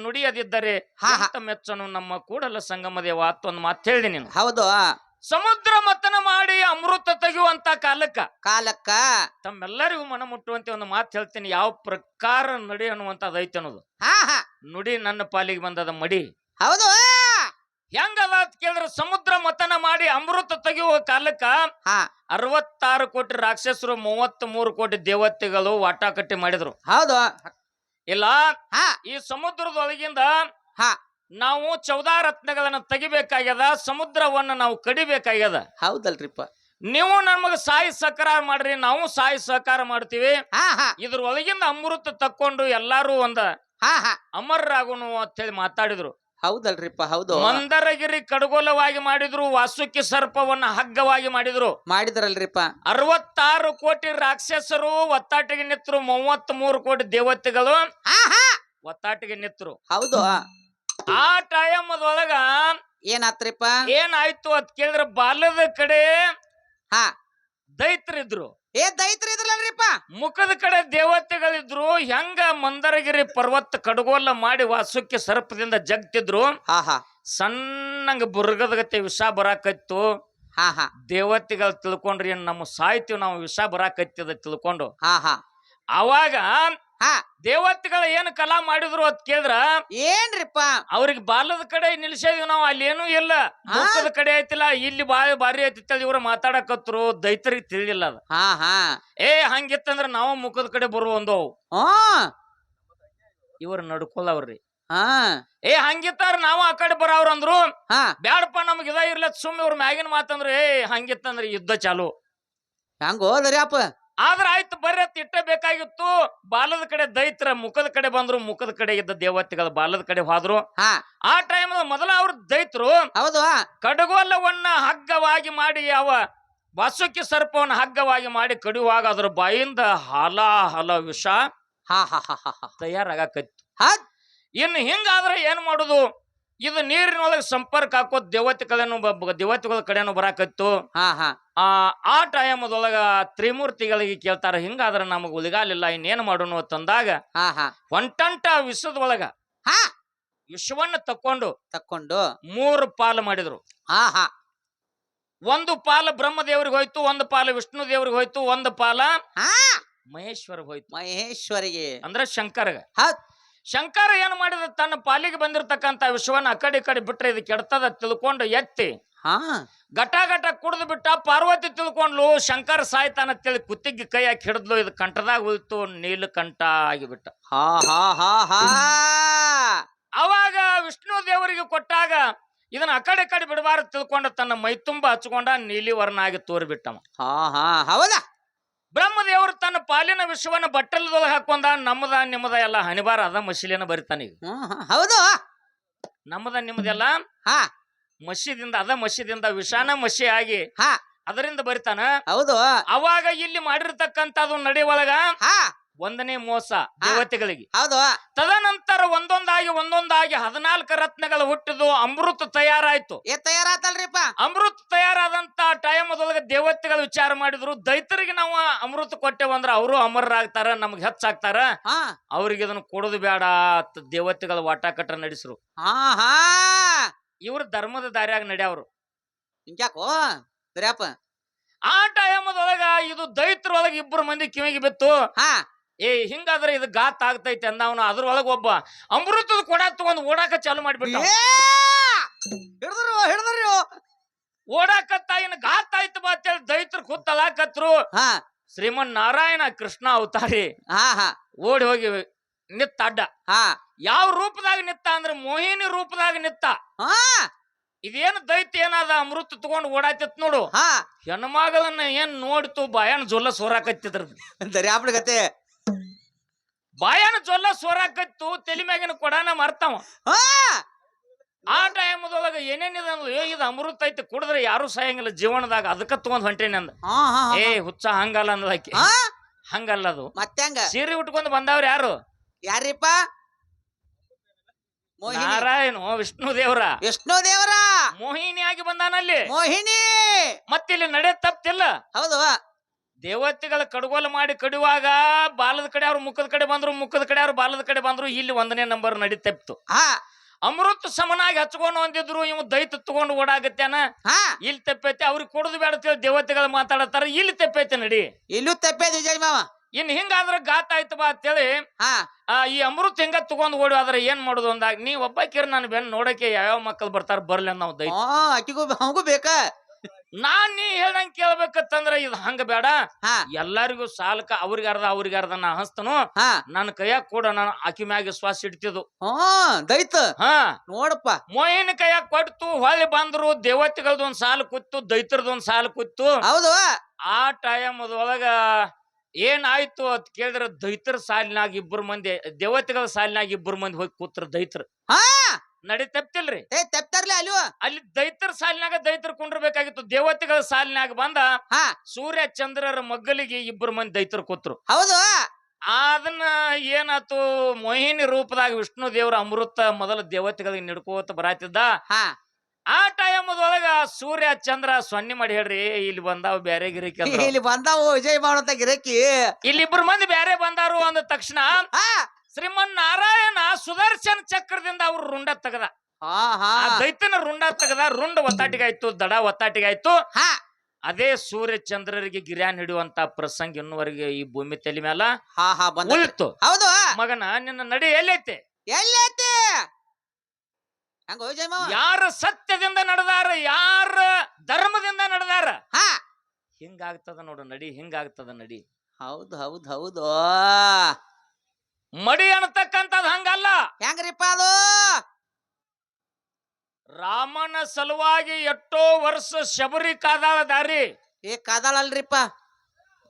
ನುಡಿಯದಿದ್ದರೆ ಎಂತ ಮೆಚ್ಚನು ನಮ್ಮ ಕೂಡಲ ಸಂಗಮ ದೇವ ಅಂತ ಒಂದು ಮಾತು ಹೇಳಿದಿ ನೀನು. ಹೌದು ಸಮುದ್ರ ಮತನ ಮಾಡಿ ಅಮೃತ ತೆಗೆಯುವಂತ ಕಾಲಕ್ಕ ತಮ್ಮೆಲ್ಲರಿಗೂ ಮನ ಮುಟ್ಟುವಂತೆ ಒಂದು ಮಾತು ಹೇಳ್ತೀನಿ. ಯಾವ ಪ್ರಕಾರ ನಡಿ ಅನ್ನುವಂಥದ್ದು ಐತೆ ಅನ್ನೋದು. ಹಾ ಹಾ ನುಡಿ ನನ್ನ ಪಾಲಿಗೆ ಬಂದದ ಮಡಿ ಹೌದು ಹೆಂಗದ ಅಂತ ಕೇಳಿದ್ರೆ, ಸಮುದ್ರ ಮತನ ಮಾಡಿ ಅಮೃತ ತೆಗೆಯುವ ಕಾಲಕ್ಕ 66 ಕೋಟಿ ರಾಕ್ಷಸರು, 33 ಕೋಟಿ ದೇವತೆಗಳು ವಾಟಾಕಟ್ಟಿ ಮಾಡಿದ್ರು. ಹೌದು ಇಲ್ಲ ಈ ಸಮುದ್ರದೊಳಗಿಂದ ನಾವು 14 ರತ್ನಗಳನ್ನ ತೆಗಿಬೇಕಾಗ್ಯದ, ಸಮುದ್ರವನ್ನ ನಾವು ಕಡಿಬೇಕಾಗ್ಯದ. ಹೌದಲ್ರಿಪ್ಪ. ನೀವು ನಮಗ ಸಾಯಿ ಸಹಕಾರ ಮಾಡ್ರಿ, ನಾವು ಸಾಯಿ ಸಹಕಾರ ಮಾಡ್ತೀವಿ. ಇದ್ರ ಒಳಗಿಂದ ಅಮೃತ ತಕ್ಕೊಂಡು ಎಲ್ಲಾರು ಒಂದ ಅಮರರಾಗುನು ಅಂತ ಹೇಳಿ ಮಾತಾಡಿದ್ರು. ಹೌದಲ್ರಿಪ್ಪ ಹೌದು. ಮಂದರಗಿರಿ ಕಡಗೋಲವಾಗಿ ಮಾಡಿದ್ರು, ವಾಸುಕಿ ಸರ್ಪವನ್ನ ಹಗ್ಗವಾಗಿ ಮಾಡಿದ್ರಲ್ರಿಪ್ಪ. 66 ಕೋಟಿ ರಾಕ್ಷಸರು ಒತ್ತಾಟಿಗೆ ನಿತ್ರು, 33 ಕೋಟಿ ದೇವತೆಗಳು ಒತ್ತಾಟಿಗೆ ನಿತ್ರು. ಹೌದು ಆ ಟೈಮದೊಳಗ ಏನಾತ್ರಿಪ್ಪ, ಏನಾಯ್ತು ಅಂತ ಕೇಳಿದ್ರೆ, ಬಾಲದ ಕಡೆ ದೈತ್ರಿದ್ರು, ದೈತ್ರಿದ್ರಲ್ರಿಪ್ಪ, ಮುಖದ ಕಡೆ ದೇವತೆಗಳಿದ್ರು. ಹೆಂಗ ಮಂದರಗಿರಿ ಪರ್ವತ ಕಡಗೋಲ ಮಾಡಿ ವಾಸುಕಿ ಸರ್ಪದಿಂದ ಜಗ್ತಿದ್ರು, ಸಣ್ಣಂಗ ಬುರ್ಗದ ಗತೆ ವಿಷ ಬರಾಕತ್ತು. ದೇವತೆಗಳು ತಿಳ್ಕೊಂಡ್ರಿ ನಮ್ಮ ಸಾಯ್ತಿವಿ ನಾವು, ವಿಷ ಬರಾಕತ್ತದ ತಿಳ್ಕೊಂಡು. ಅವಾಗ ದೇವತೆಗಳ ಏನ್ ಕಲಾ ಮಾಡಿದ್ರು ಅಂತ ಕೇಳಿದ್ರ, ಏನ್ರಿಪ್ಪ ಅವ್ರಿಗೆ ಬಾಲದ ಕಡೆ ನಿಲ್ಸಿದ್ವಿ ನಾವು, ಅಲ್ಲಿ ಏನೂ ಇಲ್ಲ, ಮುಖದ ಕಡೆ ಐತಿಲ್ಲ, ಇಲ್ಲಿ ಬಾರಿ ಐತಿ ಇವ್ರ ಮಾತಾಡಕತ್ರು. ದೈತರಿಗೆ ತಿಳಿಲಿಲ್ಲ ಅದ. ಹಂಗಿತ್ತಂದ್ರ ನಾವು ಮುಖದ ಕಡೆ ಬರುವಂದವು, ಇವ್ರ ನಡ್ಕೊಲ್ಲವ್ರಿ. ಹಂಗಿತ್ತಾರ ನಾವು ಆ ಕಡೆ ಬರವ್ರ ಅಂದ್ರು. ಬ್ಯಾಡಪ್ಪ ನಮ್ಗೆ ಇದ ಇರ್ಲ ಸುಮ್ಮನೆ ಇವ್ರ ಮ್ಯಾಗಿನ ಮಾತಂದ್ರ ಹಂಗಿತ್ತಂದ್ರ ಯುದ್ಧ ಚಾಲು. ಹೆಂಗ ಹೋದ್ರಿಯಪ್ಪ. ಆದ್ರ ಆಯ್ತು ಬರ್ರಿ ಅಂತ ಇಟ್ಟ ಬೇಕಾಗಿತ್ತು. ಬಾಲದ ಕಡೆ ದೈತ್ರ ಮುಖದ ಕಡೆ ಬಂದ್ರು, ಮುಖದ ಕಡೆ ಇದ್ದ ದೇವತೆಗಳು ಬಾಲದ ಕಡೆ ಹೋದ್ರು. ಆ ಟೈಮ್ ಮೊದಲ ಅವ್ರ ದೈತ್ರು ಹೌದು ಕಡಗೋಲವನ್ನ ಹಗ್ಗವಾಗಿ ಮಾಡಿ, ಯಾವ ವಾಸುಕಿ ಸರ್ಪವನ್ನ ಹಗ್ಗವಾಗಿ ಮಾಡಿ ಕಡಿಯುವಾಗ ಅದ್ರ ಬಾಯಿಂದ ಹಲ ವಿಷ ತಯಾರಾಗಕತ್ತು. ಇನ್ನು ಹಿಂಗಾದ್ರೆ ಏನ್ ಮಾಡುದು, ಇದು ನೀರಿನೊಳಗೆ ಸಂಪರ್ಕ ಹಾಕೋದ್ ದೇವತೆಗಳ ಕಡೆನೂ ಬರಾಕತ್ತು. ಆ ಟೈಮದೊಳಗ ತ್ರಿಮೂರ್ತಿಗಳಿಗೆ ಕೇಳ್ತಾರ, ಹಿಂಗಾದ್ರ ನಮಗ್ ಉಳಿಗಾಲಿಲ್ಲ, ಇನ್ನೇನ್ ಮಾಡೋಣ ಅಂತಂದಾಗ ಹೊಂಟಂಟ ವಿಷದೊಳಗ ವಿಷವನ್ನ ತಕ್ಕೊಂಡು 3 ಪಾಲು ಮಾಡಿದ್ರು. ಒಂದು ಪಾಲ ಬ್ರಹ್ಮದೇವ್ರಿಗೆ ಹೋಯ್ತು, ಒಂದು ಪಾಲ ವಿಷ್ಣು ದೇವ್ರಿಗೆ ಹೋಯ್ತು, ಒಂದು ಪಾಲ ಹಾ ಮಹೇಶ್ವರಿಗೆ ಹೋಯ್ತು. ಮಹೇಶ್ವರಿಗೆ ಅಂದ್ರೆ ಶಂಕರ್ಗ. ಹೌದ್ ಶಂಕರ ಏನ್ ಮಾಡಿದ, ತನ್ನ ಪಾಲಿಗೆ ಬಂದಿರತಕ್ಕಂತ ವಿಶ್ವನ ಆ ಕಡೆ ಬಿಟ್ರೆ ಇದು ಕೆಡ್ತದ ತಿಳ್ಕೊಂಡು ಎತ್ತಿ ಹಾ ಘಟ ಕುಡಿದು ಬಿಟ್ಟ. ಪಾರ್ವತಿ ತಿಳ್ಕೊಂಡ್ಲು ಶಂಕರ ಸಾಯ್ತಾನ ತಿಳಿ ಕುತ್ತಿಗೆ ಕೈ ಹಾಕಿ ಹಿಡಿದ್ಲು. ಇದು ಕಂಠದಾಗ ಉಳಿತು, ನೀಲಕಂಠ ಆಗಿಬಿಟ್ಟ. ಹಾ ಹಾ ಹಾ ಹಾ ಅವಾಗ ವಿಷ್ಣು ದೇವರಿಗೆ ಕೊಟ್ಟಾಗ ಇದನ್ನ ಆ ಕಡೆ ಬಿಡಬಾರದು ತಿಳ್ಕೊಂಡ ತನ್ನ ಮೈ ತುಂಬ ಹಚ್ಕೊಂಡ ನೀಲಿ ವರ್ಣ ಆಗಿ ತೋರಿಬಿಟ್ಟವ. ಹಾ ಹಾ ಹೌದಾ. ಬ್ರಹ್ಮದೇವರು ತನ್ನ ಪಾಲಿನ ವಿಶ್ವನ ಬಟ್ಟಲದೊಳಗೆ ಹಾಕೊಂಡ ನಮ್ಮದ ನಿಮ್ಮದ ಎಲ್ಲ ಹನಿಬಾರ ಅದ ಮಸಿಲಿನ ಬರಿತಾನ. ಈಗ ಹೌದು ನಮ್ಮದ ನಿಮ್ಮದೆಲ್ಲ ಹಾ ಮಸಿದಿಂದ ಅದ ಮಸಿದಿಂದ ವಿಷಾನ ಮಸಿ ಆಗಿ ಹಾ ಅದರಿಂದ ಬರಿತಾನ. ಹೌದು ಅವಾಗ ಇಲ್ಲಿ ಮಾಡಿರ್ತಕ್ಕಂಥದ್ದು ನಡಿ ಒಳಗ ಹಾ ಒಂದನೇ ಮೋಸ ದೇವತೆಗಳಿಗೆ. ಹೌದು ತದನಂತರ ಒಂದೊಂದಾಗಿ 14 ರತ್ನಗಳು ಹುಟ್ಟಿದು ಅಮೃತ ತಯಾರಾಯ್ತು. ತಯಾರಾತಲ್ರಿಪ್ಪ. ಅಮೃತ ತಯಾರಾದಂತ ಟೈಮದೊಳಗೆ ದೇವತೆಗಳು ವಿಚಾರ ಮಾಡಿದ್ರು, ದೈತರಿಗೆ ನಾವು ಅಮೃತ ಕೊಟ್ಟೆವಂದ್ರ ಅವರು ಅಮರರಾಗ್ತಾರ, ನಮ್ಗೆ ಹೆಚ್ಚಾಗ್ತಾರ, ಹಾ ಅವ್ರಿಗೆ ಇದನ್ನ ಕೊಡೋದು ಬೇಡ. ದೇವತೆಗಳು ವಾಟಾಕಟ್ಟ ನಡೆಸ್ರು. ಹಾ ಹಾ ಇವ್ರು ಧರ್ಮದ ದಾರಿಯಾಗ ನಡ್ಯಾವ್ರು. ಹಿಂಗ್ಯಾಕೋ ಸರಿಯಪ್ಪ. ಆ ಟೈಮದೊಳಗ ಇದು ದೈತ್ರೊಳಗೆ 2 ಮಂದಿ ಕಿವಿಗೆ ಬಿತ್ತು. ಹಾ ಹಿಂಗಾದ್ರೆ ಇದು ಗಾತ್ ಆಗ್ತೈತೆ ಅಂದವನು. ಅದ್ರೊಳಗ ಒಬ್ಬ ಅಮೃತದ ಕೊಡ ತಗೊಂಡ್ ಓಡಾಕ ಚಾಲು ಮಾಡಿಬಿಟ್ಟ. ಹಿಡಿದ್ರು ಓಡಾಕತ್ತ ಇನ್ನು ಗಾತ್ ಆಯ್ತು ಬಾ ಅಂತೇಳಿ ದೈತ್ರ ಕೂತಲಾಕತ್ರು. ಹಾ ಶ್ರೀಮನ್ ನಾರಾಯಣ ಕೃಷ್ಣ ಅವತಾರಿ ಹಾ ಹಾ ಓಡಿ ಹೋಗಿ ನಿತ್ತ ಅಡ್ಡ. ಹಾ ಯಾವ ರೂಪದಾಗ ನಿತ್ತ ಅಂದ್ರೆ ಮೋಹಿನಿ ರೂಪದಾಗ ನಿತ್ತ. ಹಾ ಇದೇನು ದೈತ್ಯ ಏನಾದ ಅಮೃತ ತಗೊಂಡು ಓಡಾತಿತ್ ನೋಡು. ಹಾ ಹೆಣ್ಮಗಳನ್ನ ಏನ್ ನೋಡ್ತು, ಬಾಯನ್ ಜೊಲ್ಲ ಸೋರಾಕತ್ತಿದ್ರದ್ದು. ದರ್ಯಾಪಳ ಗತೆ ಬಾಯನ ಜೊಲ್ಲ ಸೋರಾಕತ್ತು, ತಲೆ ಮ್ಯಾಗಿನ ಕೊಡಾನ ಮರ್ತಾವ. ಹಾ ಆ ಟೈಮದೊಳಗ ಏನೇನಿದೆ ಅಂದ್ರೆ ಇದು ಅಮೃತ ಐತಿ, ಕುಡಿದ್ರೆ ಯಾರು ಸಾಯಂಗಿಲ್ಲ ಜೀವನದಾಗ, ಅದಕ್ಕ ತಗೊಂಡ್ ಹೊಂಟೇನಿ ಅಂದ. ಹಾ ಹಾ ಹುಚ್ಚ ಹಂಗಲ್ಲ ಅನ್ನೋದಾಕಿ. ಹಾ ಹಂಗಲ್ಲ ಅದು. ಮತ್ತೆಂಗ ಸೀರೆ ಉಟ್ಕೊಂಡ್ ಬಂದವ್ರ ಯಾರು? ಯಾರಿಪ್ಪ? ಮೋಹಿನಿ. ನಾರಾಯಣ ವಿಷ್ಣು ದೇವ್ರ. ವಿಷ್ಣು ದೇವರ ಮೋಹಿನಿಯಾಗಿ ಬಂದಾನಲ್ಲಿ. ಮೋಹಿನಿ ಮತ್ತಿಲ್ಲಿ ನಡೆ ತಪ್ತಿಲ್ಲ. ಹೌದು. ದೇವತೆಗಳ ಕಡ್ಗೋಲು ಮಾಡಿ ಕಡಿಯುವಾಗ ಬಾಲದ ಕಡೆ ಅವ್ರು ಮುಖದ ಕಡೆ ಬಂದ್ರು, ಮುಖದ ಕಡೆ ಅವ್ರು ಬಾಲದ ಕಡೆ ಬಂದ್ರು. ಇಲ್ಲಿ 1ನೇ ನಂಬರ್ ನಡಿ ತಪ್ಪಿತು. ಹಾ ಅಮೃತ ಸಮನಾಗಿ ಹಚ್ಕೊಂಡು ಅಂದಿದ್ರು, ಇವ್ ದೈತ ತಗೊಂಡು ಓಡಾಗತ್ತೇನ. ಹಾ ಇಲ್ಲಿ ತಪ್ಪೈತಿ, ಅವ್ರಿಗೆ ಕೊಡುದು ಬೇಡ ದೇವತೆಗಳು ಮಾತಾಡತಾರ. ಇಲ್ಲಿ ತಪ್ಪೈತಿ ನಡಿ. ಇಲ್ಲೂ ತಪ್ಪೇದು ವಿಜಯ್ ಮಾವ. ಇನ್ ಹಿಂಗಾದ್ರ ಗಾತ ಆಯ್ತು ಬಾ ಅಂತೇಳಿ ಹಾ ಈ ಅಮೃತ ಹಿಂಗ ತಗೊಂಡ್ ಓಡಿ ಆದ್ರೆ ಏನ್ ಮಾಡೋದು ಅಂದಾಗ, ನೀ ಒಬ್ಬಾಕಿರ್ ನಾನು ಬೆನ್ ನೋಡಕ್ಕೆ ಯಾವ ಮಕ್ಕಳು ಬರ್ತಾರ ಬರ್ಲಿ ಅಂತ ನಾವು ದೈತ. ಅಕ್ಕಿಗೂ ಅವಂಗೂ ಬೇಕ. ನಾನ್ ನೀ ಹೇಳ್ದಂಗ ಕೇಳ್ಬೇಕಂದ್ರ ಇದು ಹಂಗ ಬೇಡ, ಹಾ ಎಲ್ಲರಿಗೂ ಸಾಲಕ ಅವ್ರಿಗೆ ಅರ್ಧ ನಾ ಹಸ್ತನು. ಹಾ ನನ್ನ ಕೈಯಾಗ ಕೂಡ ನಾನು ಆಕಿ ಮ್ಯಾಗ ಶ್ವಾಸ ಇಡ್ತಿದ್ದು. ದೈತ ಹಾ ನೋಡಪ್ಪ. ಮೋಹಿನ ಕೈಯಾಗ ಕೊಡ್ತು. ಹೊಳ್ಳಿ ಬಂದ್ರು, ದೇವತೆಗಳದೊಂದ್ ಸಾಲು ಕೂತು, ದೈತರದೊಂದ್ ಸಾಲು ಕೂತು. ಹೌದು. ಆ ಟೈಮ್ ಒಳಗ ಏನಾಯ್ತು ಅಂತ ಕೇಳಿದ್ರ, ದೈತರ ಸಾಲಿನಾಗ 2 ಮಂದಿ, ದೇವತೆಗಳ ಸಾಲಿನಾಗ 2 ಮಂದಿ ಹೋಗಿ ಕೂತ್ರ ದೈತರು. ಹಾ ನಡಿ ತಪ್ತಿಲ್ರಿ. ತಪ್ತಾರ್ಲಿ ಅಲ್ವ. ಅಲ್ಲಿ ದೈತರ ಸಾಲಿನಾಗ ದೈತರು ಕುಂಡ್ರಬೇಕಾಗಿತ್ತು. ದೇವತೆಗಳ ಸಾಲಿನಾಗ ಬಂದ ಹಾ ಸೂರ್ಯ ಚಂದ್ರರ ಮಗ್ಗಲಿಗೆ 2 ಮಂದಿ ದೈತರು ಕೂತ್ರು. ಹೌದು. ಅದನ್ನ ಏನಾತು, ಮೋಹಿನಿ ರೂಪದಾಗ ವಿಷ್ಣು ದೇವರ ಅಮೃತ ಮೊದಲ ದೇವತೆಗಳಿಗೆ ನಿಡ್ಕೋತ ಬರಾತಿದ್ದ. ಹಾ ಆ ಟೈಮದೊಳಗ ಸೂರ್ಯ ಚಂದ್ರ ಸೊನ್ನೆ ಮಾಡಿ ಹೇಳ್ರಿ, ಇಲ್ಲಿ ಬಂದಾವ್ ಬ್ಯಾರೆ ಗಿರಿಕಿ ಅಂದ್ರು. ಇಲ್ಲಿ ಬಂದಾವು ವಿಜಯ್ ಮಾವನಂತ ಗಿರಕಿ. ಇಲ್ಲಿ 2 ಮಂದಿ ಬ್ಯಾರೆ ಬಂದಾರು ಅಂದ ತಕ್ಷಣ ಹಾ ಶ್ರೀಮನ್ ನಾರಾಯಣ ಸುದರ್ಶನ ಚಕ್ರದಿಂದ ಅವ್ರು ರುಂಡ ತೆಗದ. ಹಾ ಹಾ ಆ ದೈತನ ರುಂಡ ತೆಗದ. ರುಂಡ ಒತ್ತಾಟಿಗಾಯ್ತು, ದಡ ಒತ್ತಾಟಿಗಾಯ್ತು. ಹಾ ಅದೇ ಸೂರ್ಯ ಚಂದ್ರರಿಗೆ ಗಿರ್ಯಾನ್ ಹಿಡಿಯುವಂತ ಪ್ರಸಂಗ ಇನ್ನುವರೆಗೆ ಈ ಭೂಮಿ ತಲೆ ಮೇಲ ಹಾ ಹಾ ಬಂದ. ಉಳಿತು. ಹೌದು. ಮಗನ ನಿನ್ನ ನಡಿ ಎಲ್ಲೈತೆ? ಎಲ್ಲೈತಿ ಹಂಗ ವಿಜಯ್ ಮಾವ? ಯಾರ ಸತ್ಯದಿಂದ ನಡೆದಾರ, ಯಾರ ಧರ್ಮದಿಂದ ನಡೆದಾರ, ಹಾ ಹಿಂಗಾಗ್ತದ ನೋಡು ನಡಿ, ಹಿಂಗಾಗ್ತದ ನಡಿ. ಹೌದು ಹೌದು ಹೌದು. ಮಡಿ ಅನ್ನತಕ್ಕಂಥದ್ದು ಹಂಗಲ್ಲ. ಹೆಂಗ್ರಿಪ್ಪ ಅದು? ರಾಮನ ಸಲುವಾಗಿ ಎಷ್ಟೋ ವರ್ಷ ಶಬರಿ ಕಾದಾಳ ದಾರಿ. ಕದಲಲ್ರಿಪ್ಪ.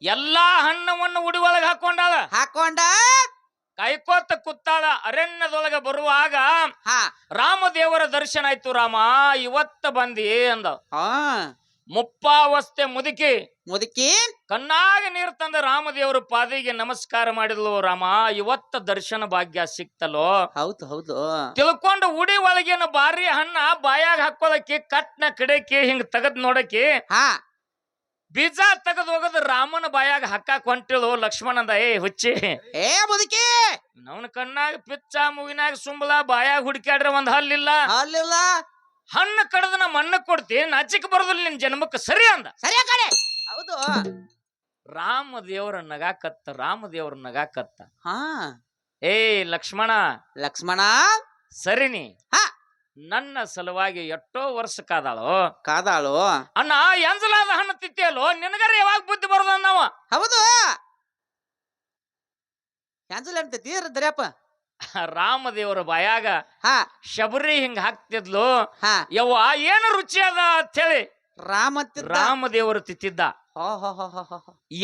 ಎಲ್ಲಾ ಹಣ್ಣವನ್ನು ಉಡಿ ಒಳಗ ಹಾಕೊಂಡ ಕಾಯ್ಕೋತ ಕುತ್ತಾಳ. ಅರಣ್ಯದೊಳಗ ಬರುವಾಗ ಹಾ ರಾಮದೇವರ ದರ್ಶನ ಆಯ್ತು. ರಾಮ ಇವತ್ತ ಬಂದಿ ಅಂದ. ಹಾ ಮುಪ್ಪಾವಸ್ಥೆ ಮುದುಕಿ ಕಣ್ಣಾಗ ನೀರು ತಂದ ರಾಮದೇವರ ಪಾದಿಗೆ ನಮಸ್ಕಾರ ಮಾಡಿದ್ಲು. ರಾಮ ಇವತ್ತ ದರ್ಶನ ಭಾಗ್ಯ ಸಿಕ್ತಲೋ. ಹೌದು ಹೌದು. ತಿಳ್ಕೊಂಡು ಉಡಿ ಒಳಗಿನ ಬಾರಿ ಹಣ್ಣ ಬಾಯಾಗ ಹಾಕೊಳಕಿ ಕಟ್ನ ಕಡೆಕಿ ಹಿಂಗ್ ತಗದ್ ನೋಡಕಿ ಹಾ ಬೀಜ ತೆಗೆದು ಹೋಗದ್ ರಾಮನ ಬಾಯಾಗ ಹಾಕಾಕ್ ಹೊಂಟಿಳು. ಲಕ್ಷ್ಮಣಂದ ಹುಚ್ಚಿ ಮುದುಕಿ ನವನ ಕಣ್ಣಾಗ ಪಿಚ್ಚ, ಮೂಗಿನಾಗ ಸುಂಬಳ, ಬಾಯಾಗ ಹುಡುಕ್ಯಾಡ್ರೆ ಒಂದ್ ಹಲ್ಲಿಲ್ಲ. ಅಲ್ಲಿಲ್ಲ. ಹಣ್ಣು ಕಡದ ನಮ್ಮ ಅಣ್ಣ ಕೊಡ್ತಿ ನಾಚಿಕೆ ಬರೋದಿಲ್ಲ ನಿನ್ ಜನ್ಮಕ್ಕೆ ಸರಿ ಅಂದ. ಸರಿಯ ಕಡೆ ಹೌದು. ರಾಮದೇವ್ರ ನಗಾಕತ್ತ ಹಾ ಏ ಲಕ್ಷ್ಮಣ ಲಕ್ಷ್ಮಣ ಸರಿನಿ ಹಾ ನನ್ನ ಸಲುವಾಗಿ ಎಷ್ಟೋ ವರ್ಷ ಕಾದಾಳು ಕಾದಾಳು ಅಣ್ಣ ಎಂಜಲಾದ ಹಣ್ಣು ತಿತ್ತಿಯಲ್ಲೋ ನಿನಗರ ಯಾವಾಗ ಬುದ್ಧಿ ಬರೋದ ನಾವ. ಹೌದು ಕ್ಯಾನ್ಸಲ್ ಅಂತೈತಿ ದರ್ಯಪ್ಪ. ರಾಮದೇವರ ಬಾಯಾಗ ಹಾ ಶಬರಿ ಹಿಂಗ ಹಾಕ್ತಿದ್ಲು. ಹಾ ಯವ್ವ ಏನು ರುಚಿ ಅದ ಅಂತ ಹೇಳಿ ರಾಮದೇವರು ತಿತ್ತಿದ್ದ.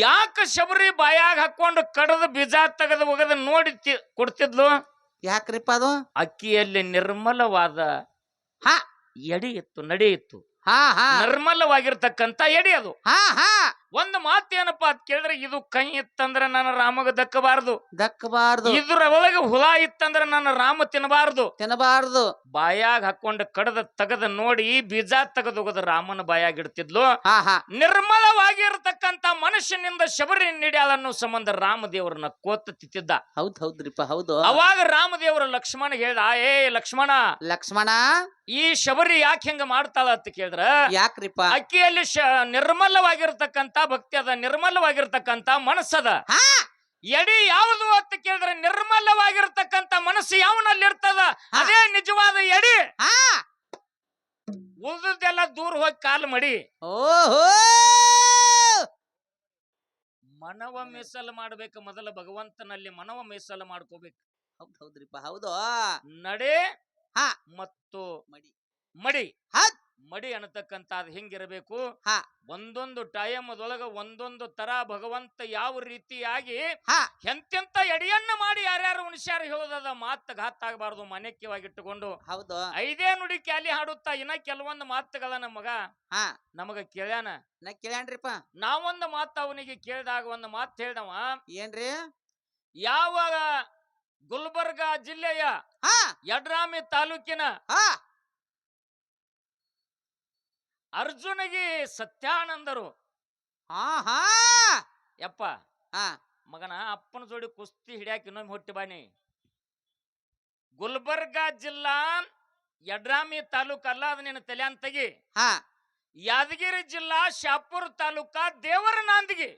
ಯಾಕ ಶಬರಿ ಬಾಯಾಗ ಹಾಕೊಂಡು ಕಡದ ಬೀಜ ತೆಗೆದು ಒಗದ ನೋಡಿ ಕೊಡ್ತಿದ್ಲು. ಯಾಕ್ರಿಪ್ಪ ಅದು? ಅಕ್ಕಿಯಲ್ಲಿ ನಿರ್ಮಲವಾದ ಹಾ ಎಡಿ ಇತ್ತು, ನಡಿ ಇತ್ತು. ಹಾ ಹಾ ನಿರ್ಮಲವಾಗಿರ್ತಕ್ಕಂತ ಎಡಿ ಅದು. ಹಾ ಹಾ ಒಂದು ಮಾತು ಏನಪ್ಪಾ ಅಂತ ಕೇಳಿದ್ರೆ, ಇದು ಕೈ ಇತ್ತಂದ್ರ ನನ್ನ ರಾಮಗ ದಕ್ಕಬಾರದು, ಇದ್ರ ಒಳಗೆ ಹುಳ ಇತ್ತಂದ್ರ ನನ್ನ ರಾಮ ತಿನ್ನಬಾರದು. ಬಾಯಾಗ ಹಾಕೊಂಡ ಕಡದ ತಗದ ನೋಡಿ ಬೀಜ ತೆಗೆದೋಗದ ರಾಮನ ಬಾಯಾಗ ಇಡ್ತಿದ್ಲು. ನಿರ್ಮಲವಾಗಿರತಕ್ಕಂತ ಮನುಷ್ಯನಿಂದ ಶಬರಿ ನಿಡ್ಯಾಳನ್ನೋ ಸಂಬಂಧ ರಾಮದೇವರನ್ನ ಕೋತ ತಿತ್ತಿದ್ದ. ಹೌದ್ರಿಪ್ಪ ಹೌದು. ಅವಾಗ ರಾಮದೇವರು ಲಕ್ಷ್ಮಣ ಹೇಳ್ದ, ಏ ಲಕ್ಷ್ಮಣ ಈ ಶಬರಿ ಯಾಕೆ ಹೆಂಗ ಮಾಡ್ತಾಳ ಅಂತ ಕೇಳಿದ್ರ, ಯಾಕ್ರಿಪ್ಪ ಅಕ್ಕಿಯಲ್ಲಿ ನಿರ್ಮಲವಾಗಿರ್ತಕ್ಕಂತ ಭಕ್ತಿ ಅದ, ನಿರ್ಮಲವಾಗಿರ್ತಕ್ಕಂತ ಮನಸ್ಸದ. ಎಡಿ ಯಾವುದು ಅಂತ ಕೇಳಿದ್ರೆ ನಿರ್ಮಲವಾಗಿರ್ತಕ್ಕಂತ ಮನಸ್ಸು ಯಾವನಲ್ಲಿ ಇರ್ತದ ಅದೇ ನಿಜವಾದ ಎಡಿ. ಉಳಿದೆಲ್ಲ ದೂರ ಹೋಗಿ ಕಾಲು ಮಡಿ. ಓಹೋ ಮನವ ಮೀಸಲು ಮಾಡ್ಬೇಕು, ಮೊದಲ ಭಗವಂತನಲ್ಲಿ ಮನವ ಮೀಸಲು ಮಾಡ್ಕೋಬೇಕು. ಹೌದ್ರಿಪ್ಪ ಹೌದು. ನಡೆ ಹಾ ಮತ್ತು ಮಡಿ ಮಡಿ ಅನ್ನತಕ್ಕಂತ ಹಿಂಗಿರಬೇಕು. ಒಂದೊಂದು ಟೈಮದೊಳಗ ಒಂದೊಂದು ತರ ಭಗವಂತ ಯಾವ ರೀತಿಯಾಗಿ ಎಂತೆಂತ ಎಡಿಯನ್ನ ಮಾಡಿ ಯಾರ್ಯಾರು ಉಣಿಸ್ಯಾರ ಹೇಳೋದದ ಮಾತು ಘಾತ ಆಗಬಾರ್ದು. ಮನೆಕ್ಯವಾಗಿಟ್ಟುಕೊಂಡು ಹೌದು 5 ನುಡಿ ಕ್ಯಾಲಿ ಹಾಡುತ್ತಾ ಇನ್ನ ಕೆಲವೊಂದು ಮಾತುಗಳ ನಮಗ ಕೇಳ್ಯಾನ್ರಿಪ್ಪ. ನಾವೊಂದು ಮಾತು ಅವನಿಗೆ ಕೇಳಿದಾಗ ಒಂದು ಮಾತು ಹೇಳ್ದವ. ಏನ್ರಿ? ಯಾವ ಗುಲ್ಬರ್ಗಾ ಜಿಲ್ಲೆಯ ಯಡ್ರಾಮಿ ತಾಲೂಕಿನ ಅರ್ಜುನಿಗೆ ಸತ್ಯಾನಂದರು ಯಪ್ಪ ಮಗನ ಅಪ್ಪನ ಜೋಡಿ ಕುಸ್ತಿ ಹಿಡಿಯಾಕ ಇನ್ನೊಮ್ಮೆ ಹುಟ್ಟಿ ಬಾನಿ. ಗುಲ್ಬರ್ಗಾ ಜಿಲ್ಲಾ ಯಡ್ರಾಮಿ ತಾಲೂಕ್ ಅಲ್ಲ, ಅದು ನಿನ್ನ ತಲೆ ಅಂತಗಿ. ಯಾದಗಿರಿ ಜಿಲ್ಲಾ ಶಾಪುರ್ ತಾಲೂಕ ದೇವರನಾಂದಗಿ.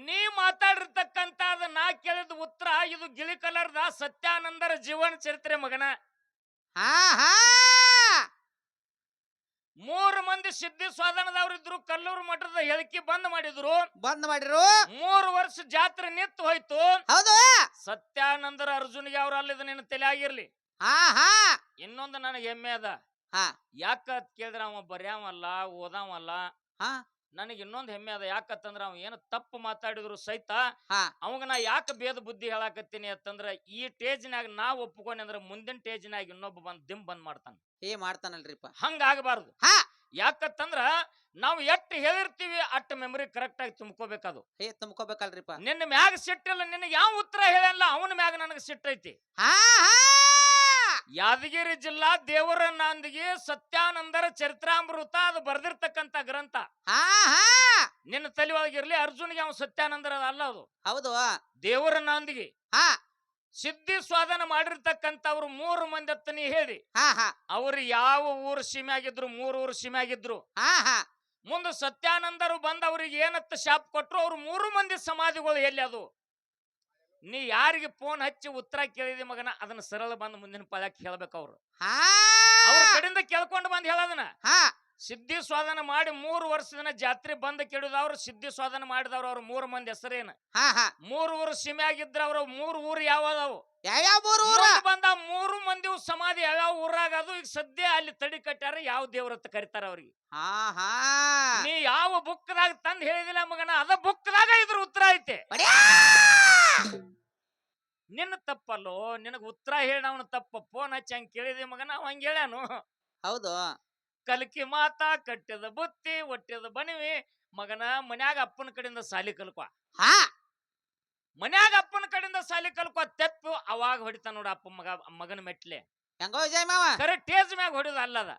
ನೀ ಮಾತಾಡಿರ್ತಕ್ಕಂತ ನಾ ಕೇಳಿದ ಉತ್ತರ ಇದು ಗಿಳಿ ಕಲರ್ದ ಸತ್ಯಾನಂದರ ಜೀವನ ಚರಿತ್ರೆ ಮಗನ. 3 ಮಂದಿ ಸಿದ್ಧಿ ಸ್ವಾಧನದವ್ರಿದ್ರು. ಕಲ್ಲೂರು ಮಠದ ಹೇಳಿಕೆ ಬಂದ್ ಮಾಡಿದ್ರು. 3 ವರ್ಷ ಜಾತ್ರೆ ನಿಂತು ಹೋಯ್ತು. ಸತ್ಯಾನಂದರ ಅರ್ಜುನಿಗೆ ಅವ್ರ ಅಲ್ಲಿದ ನಿನ್ನ ತಲೆ ಆಗಿರ್ಲಿ. ಇನ್ನೊಂದು ನನಗೆ ಹೆಮ್ಮೆ ಅದ. ಯಾಕ ಕೇಳಿದ್ರ ಅವ ಬರ್ಯಾವಲ್ಲ, ಓದಾವಲ್ಲ. ನನಗೆ ಇನ್ನೊಂದು ಹೆಮ್ಮೆ ಅದ. ಯಾಕತ್ತಂದ್ರ ಅವ ಏನು ತಪ್ಪು ಮಾತಾಡಿದ್ರು ಸಹಿತ ಅವಾಗ ನಾ ಯಾಕೆ ಭೇದ ಬುದ್ಧಿ ಹೇಳಾಕತ್ತೀನಿ ಅಂತಂದ್ರ, ಈ ಟೇಜ್ನಾಗ ನಾ ಒಪ್ಕೊಂಡೆ ಅಂದ್ರ ಮುಂದಿನ ಟೇಜ್ನಾಗ ಇನ್ನೊಬ್ಬ ಬಂದ್ ಮಾಡ್ತಾನಲ್ರಿಪ್ಪ. ಹಂಗಾಗಬಾರ್ದು. ಯಾಕತ್ತಂದ್ರ ನಾವು ಎಟ್ಟು ಹೇಳಿರ್ತೀವಿ ಅಟ್ಟು ಮೆಮೊರಿ ಕರೆಕ್ಟ್ ಆಗಿ ತುಂಬ್ಕೋಬೇಕದು. ತುಂಬ್ಕೋಬೇಕಲ್ರಿಪ್ಪ. ನಿನ್ನ ಮ್ಯಾಗ ಸಿಟ್ಟಿಲ್ಲ, ನಿನಗೆ ಯಾವ ಉತ್ತರ ಹೇಳಲ್ಲ, ಅವನ ಮ್ಯಾಗ ನನಗೆ ಸಿಟ್ಟೈತಿ. ಯಾದಗಿರಿ ಜಿಲ್ಲಾ ದೇವರನಾಂದಗಿ ಸತ್ಯಾನಂದರ ಚರಿತ್ರಾಮೃತ ಅದು ಬರ್ದಿರ್ತಕ್ಕಂತ ಗ್ರಂಥ. ನಿನ್ನ ತಲೆ ಒಳಗಿರ್ಲಿ, ಅರ್ಜುನಿಗೆ ಅವ ಸತ್ಯಾನಂದರ ಅಲ್ಲ, ಅದು ಹೌದು ದೇವರನಾಂದಗಿ. ಸಿದ್ಧಿ ಸ್ವಾಧನ ಮಾಡಿರ್ತಕ್ಕಂಥವ್ರು 3 ಮಂದಿ ಅಂತ ನೀ ಹೇಳಿ. ಅವ್ರು ಯಾವ ಊರು ಸೀಮೆ ಆಗಿದ್ರು? 3 ಊರು ಸೀಮೆ ಆಗಿದ್ರು. ಮುಂದೆ ಸತ್ಯಾನಂದರು ಬಂದ ಅವ್ರಿಗೆ ಏನತ್ತ ಶಾಪ್ ಕೊಟ್ರು. ಅವ್ರು 3 ಮಂದಿ ಸಮಾಧಿಗಳು ಎಲ್ಲಿ? ಅದು ನೀ ಯಾರಿಗೆ ಫೋನ್ ಹಚ್ಚಿ ಉತ್ತರ ಕೇಳಿದಿ ಮಗನ, ಅದನ್ನ ಸರಳ ಬಂದು ಮುಂದಿನ ಪದಕ್ಕೆ ಹೇಳ್ಬೇಕು. ಅವ್ರ ಕಡೆಯಿಂದ ಕೇಳ್ಕೊಂಡು ಬಂದ್ ಹೇಳದನ. ಸಿದ್ಧಿ ಸ್ವಾಧನ ಮಾಡಿ 3 ವರ್ಷದ ಜಾತ್ರೆ ಬಂದ ಕೆಡುದ ಅವ್ರು ಸಿದ್ಧಿ ಸ್ವಾಧನ ಮಾಡಿದವ್ರು. ಅವ್ರ 3 ಮಂದಿ ಹೆಸರೇನು? 3 ಊರು ಸೀಮೆ ಆಗಿದ್ರ. ಅವ್ರ 3 ಊರು ಯಾವ್ದಾವು? ಬಂದ 3 ಮಂದಿ ಸಮಾಧಿ ಯಾವ್ಯಾವ ಊರಾಗ ಅದು ಈಗ ಸದ್ಯ ಅಲ್ಲಿ ತಡಿ ಕಟ್ಟಾರ. ಯಾವ ದೇವ್ರತ್ತ ಕರಿತಾರ ಅವ್ರಿಗೆ? ನೀ ಯಾವ ಬುಕ್ದಾಗ ತಂದ್ ಹೇಳಿದಿಲ್ಲ ಮಗನ, ಅದ ಬುಕ್ದಾಗ ಇದ್ರ ಉತ್ತರ ಐತೆ. ನಿನ್ನ ತಪ್ಪಲ್ಲೋ, ನಿನಗ ಉತ್ತರ ಹೇಳವನು ತಪ್ಪ. ಫೋನ್ ಹಚ್ಚಿ ಹಂಗ ಕೇಳಿದಿ ಮಗನ, ಅವ ಹಂಗ ಹೇಳ್ಯಾನು. ಹೌದು. ಕಲ್ಕಿ ಮಾತಾ ಕಟ್ಟಿದ ಬುತ್ತಿ ಒಟ್ಟಿದ ಬಣಿವಿ ಮಗನ. ಮನ್ಯಾಗ ಅಪ್ಪನ ಕಡೆಯಿಂದ ಸಾಲಿ ಕಲ್ಕೊ. ಮನ್ಯಾಗ ಅಪ್ಪನ ಕಡೆಯಿಂದ ಸಾಲಿ ಕಲ್ಕೊ. ತೆಪ್ಪು ಅವಾಗ ಹೊಡಿತಾನ ನೋಡ ಅಪ್ಪ ಮಗನ ಮೆಟ್ಲೆ. ಕರೆ ಟೇಜ್ ಮ್ಯಾಗ ಹೊಡಿದ ಅಲ್ಲದ.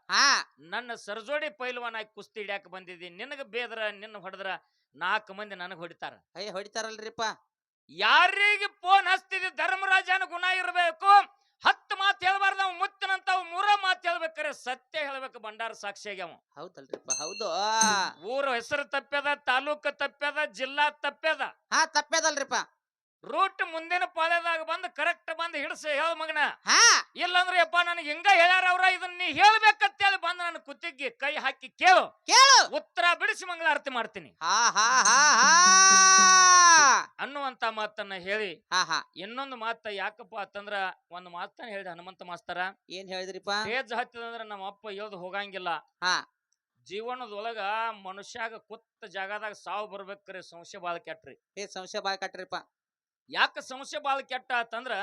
ನನ್ನ ಸರ್ಜೋಡಿ ಪೈಲ್ವಾನಾಗಿ ಕುಸ್ತಿ ಹಿಡ್ಯಾಕ ಬಂದಿದ್ದಿ. ನಿನಗ ಬೇದ್ರ ನಿನ್ನ ಹೊಡೆದ್ರ 4 ಮಂದಿ ನನಗ್ ಹೊಡಿತಾರ. ಹೊಡಿತಾರಲ್ರಿಪ್ಪ. ಯಾರಿಗೆ ಫೋನ್ ಹಚ್ತಿದಿ ಧರ್ಮರಾಜನ ಗುಣ ಇರಬೇಕು. 10 ಮಾತು ಹೇಳ್ಬಾರ್ದು, ಅವ್ ಮುತ್ತಿನಂತ 3 ಮಾತು ಹೇಳ್ಬೇಕಾರೆ ಸತ್ಯ ಹೇಳ್ಬೇಕು. ಭಂಡಾರ ಸಾಕ್ಷಿಯಾಗ್ಯಾವ. ಹೌದಲ್ರಿಪ್ಪ ಹೌದು. ಊರ ಹೆಸರು ತಪ್ಪ್ಯದ, ತಾಲೂಕು ತಪ್ಪ್ಯದ, ಜಿಲ್ಲಾ ತಪ್ಪ್ಯದ. ಹಾ ತಪ್ಪೇದಲ್ರಿಪ್ಪ. ರೂಟ್ ಮುಂದಿನ ಪಾಳ್ಯದಾಗ ಬಂದು ಕರೆಕ್ಟ್ ಬಂದು ಹಿಡಿಸಿ ಹೇಳ ಮಗನ. ಹಾ ಇಲ್ಲಂದ್ರೆ ಯಪ್ಪ ನನಗೆ ಹಿಂಗ ಹೇಳ್ಯಾರ ಅವ್ರ, ಇದನ್ನ ನೀ ಹೇಳ್ಬೇಕಂತೇಳಿ ಬಂದು ನನ್ನ ಕುತ್ತಿಗೆ ಕೈ ಹಾಕಿ ಕೇಳು, ಕೇಳು, ಉತ್ತರ ಬಿಡಿಸಿ ಮಂಗಳಾರತಿ ಮಾಡ್ತೀನಿ ಹಾ ಹಾ ಹಾ ಹಾ ಅನ್ನುವಂತ ಮಾತನ್ನ ಹೇಳಿ ಹಾ ಹಾ. ಇನ್ನೊಂದು ಮಾತ ಯಾಕಪ್ಪ ಅಂತಂದ್ರ ಒಂದು ಮಾತನ್ನ ಹೇಳಿದ ಹನುಮಂತ ಮಾಸ್ತರ. ಏನ್ ಹೇಳಿದ್ರಿಪ್ಪ? ತೇಜ್ ಹತ್ತಿದಂದ್ರ ನಮ್ಮ ಅಪ್ಪ ಹೇಳ್ದು ಹೋಗಂಗಿಲ್ಲ. ಹಾ ಜೀವನದೊಳಗ ಮನುಷ್ಯಾಗ ಕುತ್ತ ಜಾಗದಾಗ ಸಾವು ಬರ್ಬೇಕ್ರಿ. ಸಂಶಯ ಬಾಳ ಕೆಟ್ರಿ. ಸಂಶಯ ಬಾಯ್ ಕಟ್ರಿಪ್ಪ. ಯಾಕ ಸಂಶಯ ಬಾಳ ಕೆಟ್ಟ ಅಂತಂದ್ರ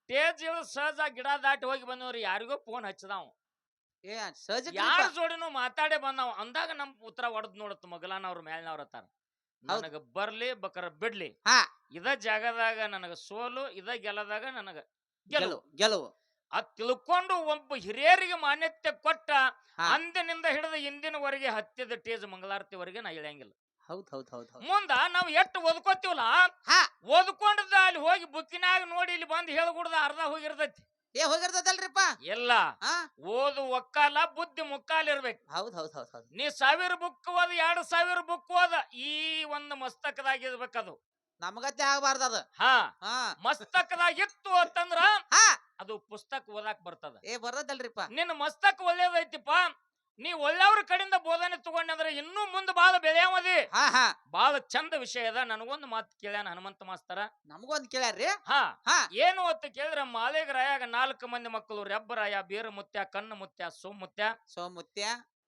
ತೇಜ್ ಸಹಜ ಗಿಡ ದಾಟಿ ಹೋಗಿ ಬಂದವ್ರಿ, ಯಾರಿಗೋ ಫೋನ್ ಹಚ್ಚದಾವ್, ಏ ಸಹಜ ಯಾರ ಜೋಡಿನೂ ಮಾತಾಡೇ ಬಂದಾವ್. ಅಂದಾಗ ನಮ್ ಉತ್ತರ ಒಡದ್ ನೋಡತ್ ಮಗಲಾನವ್ರ ಮೇಲ್ನವ್ರ ಅತ್ತಾರ. ನನಗ ಬರ್ಲಿ ಬಕರ ಬಿಡ್ಲಿ, ಹಾ ಇದ ಜಾಗದಾಗ ನನಗ ಸೋಲು, ಇದ ಗೆಲ್ಲದಾಗ ನನಗ ಗೆಲುವು ಗೆಲುವು ಅದ್ ತಿಳ್ಕೊಂಡು ಒಬ್ಬ ಹಿರಿಯರಿಗೆ ಮಾನ್ಯತೆ ಕೊಟ್ಟ ಹಾ. ಅಂದಿನಿಂದ ಹಿಡಿದ ಇಂದಿನವರೆಗೆ ಹತ್ತಿದ ಟೇಜ್ ಮಂಗಳಾರತಿವರೆಗೆ ನಾ ಇಳಿಯಂಗಿಲ್ಲ. ಹೌದ್ ಹೌದ್ ಹೌದ್ ಹೌದ್. ಮುಂದ ನಾವ್ ಎಷ್ಟು ಓದ್ಕೋತೀವಲ್ಲ, ಹಾ ಓದ್ಕೊಂಡದ ಅಲ್ಲಿ ಹೋಗಿ ಬುಕ್ಕಿನಾಗ ನೋಡಿ ಇಲ್ಲಿ ಬಂದು ಹೇಳ್ಕೊಡ್ದ ಅರ್ಧ ಹೋಗಿರ್ತೈತಿ. ಏ ಹೋಗಿರ್ತದಲ್ರಿಪ್ಪ. ಎಲ್ಲ ಹಾ ಓದು ಒಕ್ಕಾಲ, ಬುದ್ಧಿ ಮುಕ್ಕಾಲ ಇರ್ಬೇಕು. ಹೌದ್ ಹೌದ್ ಹೌದ್ ಹೌದ್. ನೀ 1000 ಬುಕ್ ಓದ, 2000 ಬುಕ್ ಓದ, ಈ ಒಂದು ಮಸ್ತಕದಾಗಿರ್ಬೇಕದು. ನಮಗತ್ತೆ ಆಗ್ಬಾರ್ದ ಅದು. ಹಾ ಹಾ ಮಸ್ತಕದಾಗಿತ್ತು ಅಂತಂದ್ರ ಹಾ ಅದು ಪುಸ್ತಕ ಓದಾಕ್ ಬರ್ತದ. ಏ ಬರ್ತದಲ್ರಿಪ್ಪ. ನಿನ್ನ ಮಸ್ತಕ ಒಳ್ಳೇದೈತಿಪ್ಪ, ನೀ ಒಳ್ಳೆಯವ್ರ ಕಡೆಯಿಂದ ಬೋಧನೆ ತಗೊಂಡೆ ಅಂದ್ರೆ ಇನ್ನೂ ಮುಂದೆ ಬಾಳ ಬೆಳೆಯವದಿ. ಹಾ ಹಾ ಬಾಳ ಚಂದ ವಿಷಯ ಅದ. ನನಗೊಂದು ಮಾತು ಕೇಳ್ಯಾನ ಹನುಮಂತ ಮಾಸ್ತರ. ನಮಗೊಂದ್ ಕೇಳ್ಯಾರ್ರಿ. ಹಾ ಹಾ ಏನು ಅಂತ ಕೇಳಿದ್ರ, ಮಾಳಿಗರಾಯಾಗ 4 ಮಂದಿ ಮಕ್ಕಳು, ರೆಬ್ಬರಾಯ, ಬೀರ ಮುತ್ಯ, ಕಣ್ಣು ಮುತ್ಯ, ಸೋಮುತ್ಯ, ಸೋಮುತ್ಯ,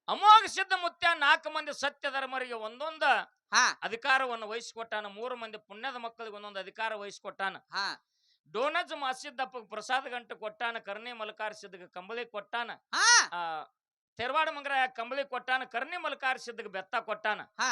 ಅಮೋಘ ಸಿದ್ಧ ಮುತ್ಯ. 4 ಮಂದಿ ಸತ್ಯ ಧರ್ಮರಿಗೆ ಒಂದೊಂದು ಹಾ ಅಧಿಕಾರವನ್ನು ವಹಿಸಿಕೊಟ್ಟಾನ. 3 ಮಂದಿ ಪುಣ್ಯದ ಮಕ್ಕಳಿಗೆ ಒಂದೊಂದು ಅಧಿಕಾರ ವಹಿಸಿಕೊಟ್ಟಾನ. ಹಾ ಡೋನಜ್ ಮಾಸಿದ್ದಪ್ಪ ಪ್ರಸಾದ ಗಂಟು ಕೊಟ್ಟಾನ. ಕರ್ಣಿ ಮಲಕಾರ ಸಿದ್ಧಗೆ ಕಂಬಳಿ ಕೊಟ್ಟಾನ. ಹಾ ಆ ತೆರವಾಡ ಮಂಗರಾಯ ಕಂಬಳಿ ಕೊಟ್ಟಾನ. ಕರ್ಣಿ ಮಲಕಾರ ಸಿದ್ಧಗೆ ಬೆತ್ತ ಕೊಟ್ಟಾನ. ಹಾ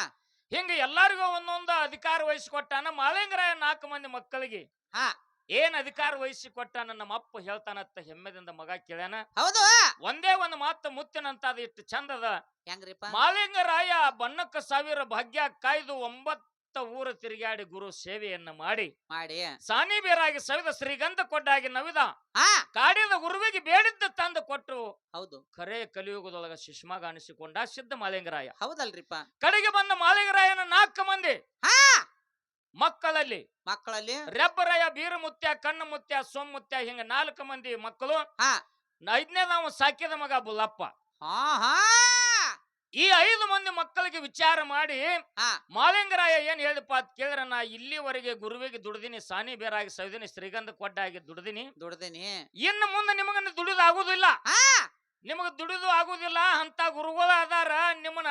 ಹಿಂಗ ಎಲ್ಲರಿಗೂ ಒಂದೊಂದು ಅಧಿಕಾರ ವಹಿಸಿಕೊಟ್ಟಾನ. ಮಾಳಿಂಗರಾಯ 4 ಮಂದಿ ಮಕ್ಕಳಿಗೆ ಹಾ ಏನ್ ಅಧಿಕಾರ ವಹಿಸಿ ಕೊಟ್ಟಾನ ನಮ್ಮ ಅಪ್ಪ ಹೇಳ್ತಾನತ್ತ ಹೆಮ್ಮೆದಿಂದ ಮಗ ಕೇಳ್ಯಾನ. ಹೌದು. ಒಂದೇ ಒಂದು ಮಾತು ಮುತ್ತಿನಂತ ಅದು ಇಷ್ಟು ಚಂದದ. ಹೆಂಗ್ರಿಪ್ಪ? ಮಾಳಿಂಗರಾಯ ಬಣ್ಣಕ್ಕ 1000 ಭಾಗ್ಯ ಕಾಯ್ದು 9 ಊರು ತಿರುಗಾಡಿ ಗುರು ಸೇವೆಯನ್ನ ಮಾಡಿ ಮಾಡಿ ಸಾನಿ ಬೇರಾಗಿ ಸವಿದ ಶ್ರೀಗಂಧ ಕೊಟ್ಟಾಗಿ ನವಿದ ಹಾ ಕಾಡಿದ ಗುರುವಿಗೆ ಬೇಡಿದ್ದ ತಂದು ಕೊಟ್ಟು ಹೌದು. ಖರೆ ಕಲಿಯುಗದೊಳಗ ಶಿಷ್ಮಾಗ ಅನಿಸಿಕೊಂಡ ಸಿದ್ಧ ಮಾಳಿಂಗರಾಯ. ಹೌದಲ್ರಿಪ್ಪ. ಕಡೆಗೆ ಬಂದ ಮಾಳಿಂಗರಾಯನ 4 ಮಂದಿ ಹಾ ಮಕ್ಕಳಲ್ಲಿ ಮಕ್ಕಳಲ್ಲಿ ರೆಬ್ಬರಾಯ, ಬೀರಮುತ್ಯ, ಕಣ್ಣು ಮುತ್ಯ, ಸೋಮುತ್ಯ, ಹಿಂಗ 4 ಮಂದಿ ಮಕ್ಕಳು. ಹಾ 5ನೇದವ ಸಾಕಿದ ಮಗ ಬುಲ್ಲಪ್ಪ. ಹಾ ಹಾ ಈ 5 ಮಂದಿ ಮಕ್ಕಳಿಗೆ ವಿಚಾರ ಮಾಡಿ ಹಾ ಮಾಳಿಂಗರಾಯ ಏನ್ ಹೇಳಿದಪ್ಪ ಅಂತ ಕೇಳಿದ್ರ, ನಾ ಇಲ್ಲಿವರೆಗೆ ಗುರುವಿಗೆ ದುಡ್ದಿನಿ, ಸಾನಿ ಬೇರಾಗಿ ಸವಿದಿನಿ, ಶ್ರೀಗಂಧ ಕೊಟ್ಟಾಗಿ ದುಡ್ದಿನಿ. ದುಡ್ದೇನಿ. ಇನ್ನು ಮುಂದೆ ನಿಮಗನ್ನ ದುಡಿದು ಆಗುದಿಲ್ಲ. ಹಾ ನಿಮಗ ದುಡಿದು ಆಗುದಿಲ್ಲ. ಅಂತ ಗುರುಗಳ ಅದಾರ, ನಿಮ್ಮನ್ನ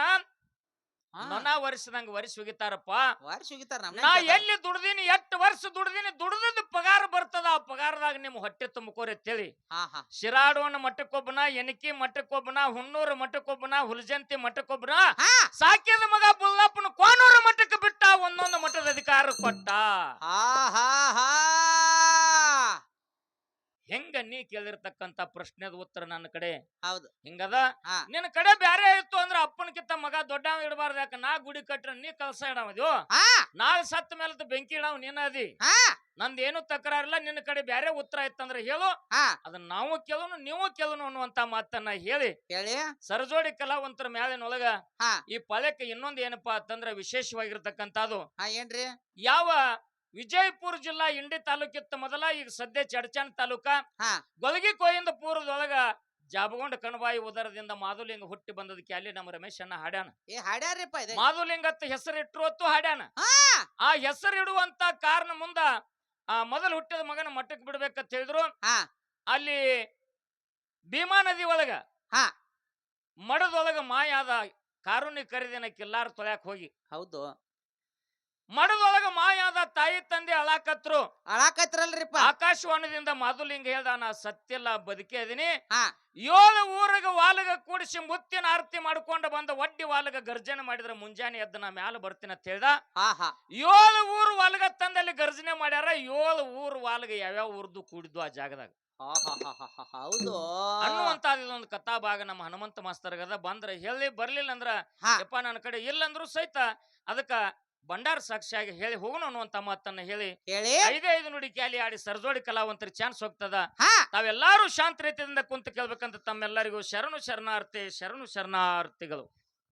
ನೊಣ ವರ್ಷದಂಗ ವರ್ಷ ಹೋಗಿತಾರಪ್ಪ. ವರ್ಷ ಹೋಗಿತಾರ. ನಾ ಎಲ್ಲಿ ದುಡ್ದಿನಿ, 8 ವರ್ಷ ದುಡ್ದಿನಿ, ದುಡ್ದದ ಪಗಾರ ಬರ್ತದ. ಆ ಪಗಾರದಾಗ ನಿಮ್ ಹೊಟ್ಟೆ ತುಂಬಕೋರಿ ಅಂತೇಳಿ ಹಾ ಹಾ ಶಿರಾಡೋಣ ಮಠಕ್ಕೊಬ್ಬನ, ಎನಕಿ ಮಠಕ್ಕೊಬ್ಬನ, ಹುಣ್ಣೂರು ಮಠಕ್ಕೊಬ್ಬನ, ಹುಲಜಂತಿ ಮಠಕ್ಕೊಬ್ಬನ, ಹಾ ಸಾಕಿದ ಮಗ ಬುಲ್ಲಪ್ಪನ ಕೋನೂರು ಮಠಕ್ಕೆ ಬಿಟ್ಟ. ಒಂದೊಂದು ಮಠದ ಅಧಿಕಾರ ಕೊಟ್ಟ. ಹಾ ಹಾ ಹಾ ಹೆಂಗ ನೀ ಕೇಳಿರ್ತಕ್ಕಂತ ಪ್ರಶ್ನೆದ ಉತ್ತರ ನನ್ನ ಕಡೆ ಹೌದು. ಹಿಂಗದ. ಹಾ ನಿನ್ನ ಕಡೆ ಬ್ಯಾರೆ ಇತ್ತು ಅಂದ್ರ ಅಪ್ಪನಕಿಂತ ಮಗ ದೊಡ್ಡವ ಇಡಬಾರ್ದು. ಯಾಕ ನಾ ಗುಡಿ ಕಟ್ರ ನೀ ಕಲ್ಸ ಇಡವದು, ಹಾ ನಾಳೆ ಸತ್ತ ಮೇಲೆ ಬೆಂಕಿ ಇಡವ್ ನೀನ ಅದಿ. ಹಾ ನಂದೇನು ತಕರಾರಿಲ್ಲ. ನಿನ್ನ ಕಡೆ ಬ್ಯಾರೆ ಉತ್ತರ ಇತ್ತಂದ್ರ ಹೇಳು, ಹಾ ಅದನ್ನ ನಾವು ಕೇಳೋನು ನೀವು ಕೇಳೋನು ಅನ್ನುವಂತ ಮಾತನ್ನ ಹೇಳಿ ಹೇಳಿ ಸರಜೋಡಿ ಕಲಾವಂತರ ಮ್ಯಾಲಿನೊಳಗ ಹಾ ಈ ಪಾಳ್ಯಕ್ಕೆ ಇನ್ನೊಂದು ಏನಪ್ಪಾ ಅಂತಂದ್ರ ವಿಶೇಷವಾಗಿರ್ತಕ್ಕಂಥದ್ದು. ಹಾ ಏನ್ರಿ? ಯಾವ ವಿಜಯಪುರ ಜಿಲ್ಲಾ ಇಂಡಿ ತಾಲೂಕಿತ್ತ ಮೊದಲ, ಈಗ ಸದ್ಯ ಚಡಚಣ ತಾಲೂಕ ಹಾ ಗೊಲಗಿ ಕೋಯಿಂದ ಪೂರ್ವದೊಳಗ ಜಾಬಗೊಂಡ ಕಣಬಾಯಿ ಉದರದಿಂದ ಮಾಧುಲಿಂಗ ಹುಟ್ಟಿ ಬಂದದಕ್ಕೆ ಅಲ್ಲಿ ನಮ್ಮ ರಮೇಶ್ ಅಣ್ಣ ಹಾಡ್ಯಾನ. ಏ ಹಾಡ್ಯಾರ್ರಿಪ್ಪ ಇದೆ. ಮಾಧುಲಿಂಗತ್ತ ಹೆಸರಿಟ್ಟರು ಹೊತ್ತು ಹಾಡ್ಯಾನ. ಹಾ ಆ ಹೆಸರಿಡುವಂತ ಕಾರಣ ಮುಂದ ಮೊದಲು ಹುಟ್ಟಿದ ಮಗನ ಮಠಕ್ಕೆ ಬಿಡ್ಬೇಕಂತ ಹೇಳಿದ್ರು. ಹಾ ಅಲ್ಲಿ ಭೀಮಾ ನದಿ ಒಳಗ ಹಾ ಮಡದೊಳಗ ಮಾಯಾದ ಕಾರುಣ್ಯ ಕರಿದಿನ ಕಿಲ್ಲಾರ ತೊಳ್ಯಾಕ್ ಹೋಗಿ ಹೌದು. ಮಡದೊಳಗ ಮಾಯಾದ ತಾಯಿ ತಂದೆ ಅಳಾಕತ್ರು. ಅಳಾಕತ್ರಲ್ರಿಪ್ಪ. ಆಕಾಶವಾಣಿದಿಂದ ಮಾಧುಲಿಂಗ ಹೇಳ್ದ, ನಾ ಸತ್ತಿಲ್ಲ, ಬದುಕೇ ಇದೀನಿ. ಹಾ 7 ಊರಿಗೆ ವಾಲಗ ಕೂಡಿಸಿ ಮುತ್ತಿನ ಆರತಿ ಮಾಡ್ಕೊಂಡು ಬಂದ ಒಡ್ಡಿ ವಾಲಗ ಗರ್ಜನೆ ಮಾಡಿದ್ರ ಮುಂಜಾನೆ ಎದ್ದು ನಾ ಮ್ಯಾಲ ಬರ್ತೀನಿ ಅಂತ ಹೇಳ್ದ. ಹಾ ಹಾ 7 ಊರು ವಾಲಗ ತಂದಲ್ಲಿ ಗರ್ಜನೆ ಮಾಡ್ಯಾರ. 7 ಊರು ವಾಲಗ ಯಾವ್ಯಾವ ಊರ್ದು ಕೂಡಿದ್ದು ಆ ಜಾಗದಾಗ ಹೌದು ಅನ್ನುವಂತ ಇದೊಂದು ಕಥಾ ಭಾಗ ನಮ್ಮ ಹನುಮಂತ ಮಾಸ್ತರ್ಗದ. ಬಂದ್ರ ಹೇಳಿ ಬರ್ಲಿಲ್ಲ ಅಂದ್ರ ಹಾ ಯಪ್ಪ ನನ್ನ ಕಡೆ ಇಲ್ಲಂದ್ರು ಸಹಿತ ಅದಕ್ಕ ಭಂಡಾರ ಸಾಕ್ಷಿಯಾಗಿ ಹೇಳಿ ಹೋಗೋಣ ಅನ್ನುವಂತ ಮಾತನ್ನ ಹೇಳಿ ಹೇಳಿ 5 ನುಡಿ ಕ್ಯಾಲಿ ಆಡಿ ಸರ್ಜೋಡಿ ಕಲಾವಂತರಿಗೆ ಚಾನ್ಸ್ ಹೋಗ್ತದ. ಹಾ ತಾವೆಲ್ಲಾರು ಶಾಂತ ರೀತಿಯಿಂದ ಕುಂತು ಕೇಳ್ಬೇಕಂತ ತಮ್ಮೆಲ್ಲರಿಗೂ ಶರಣು ಶರಣಾರ್ಥಿಗಳು.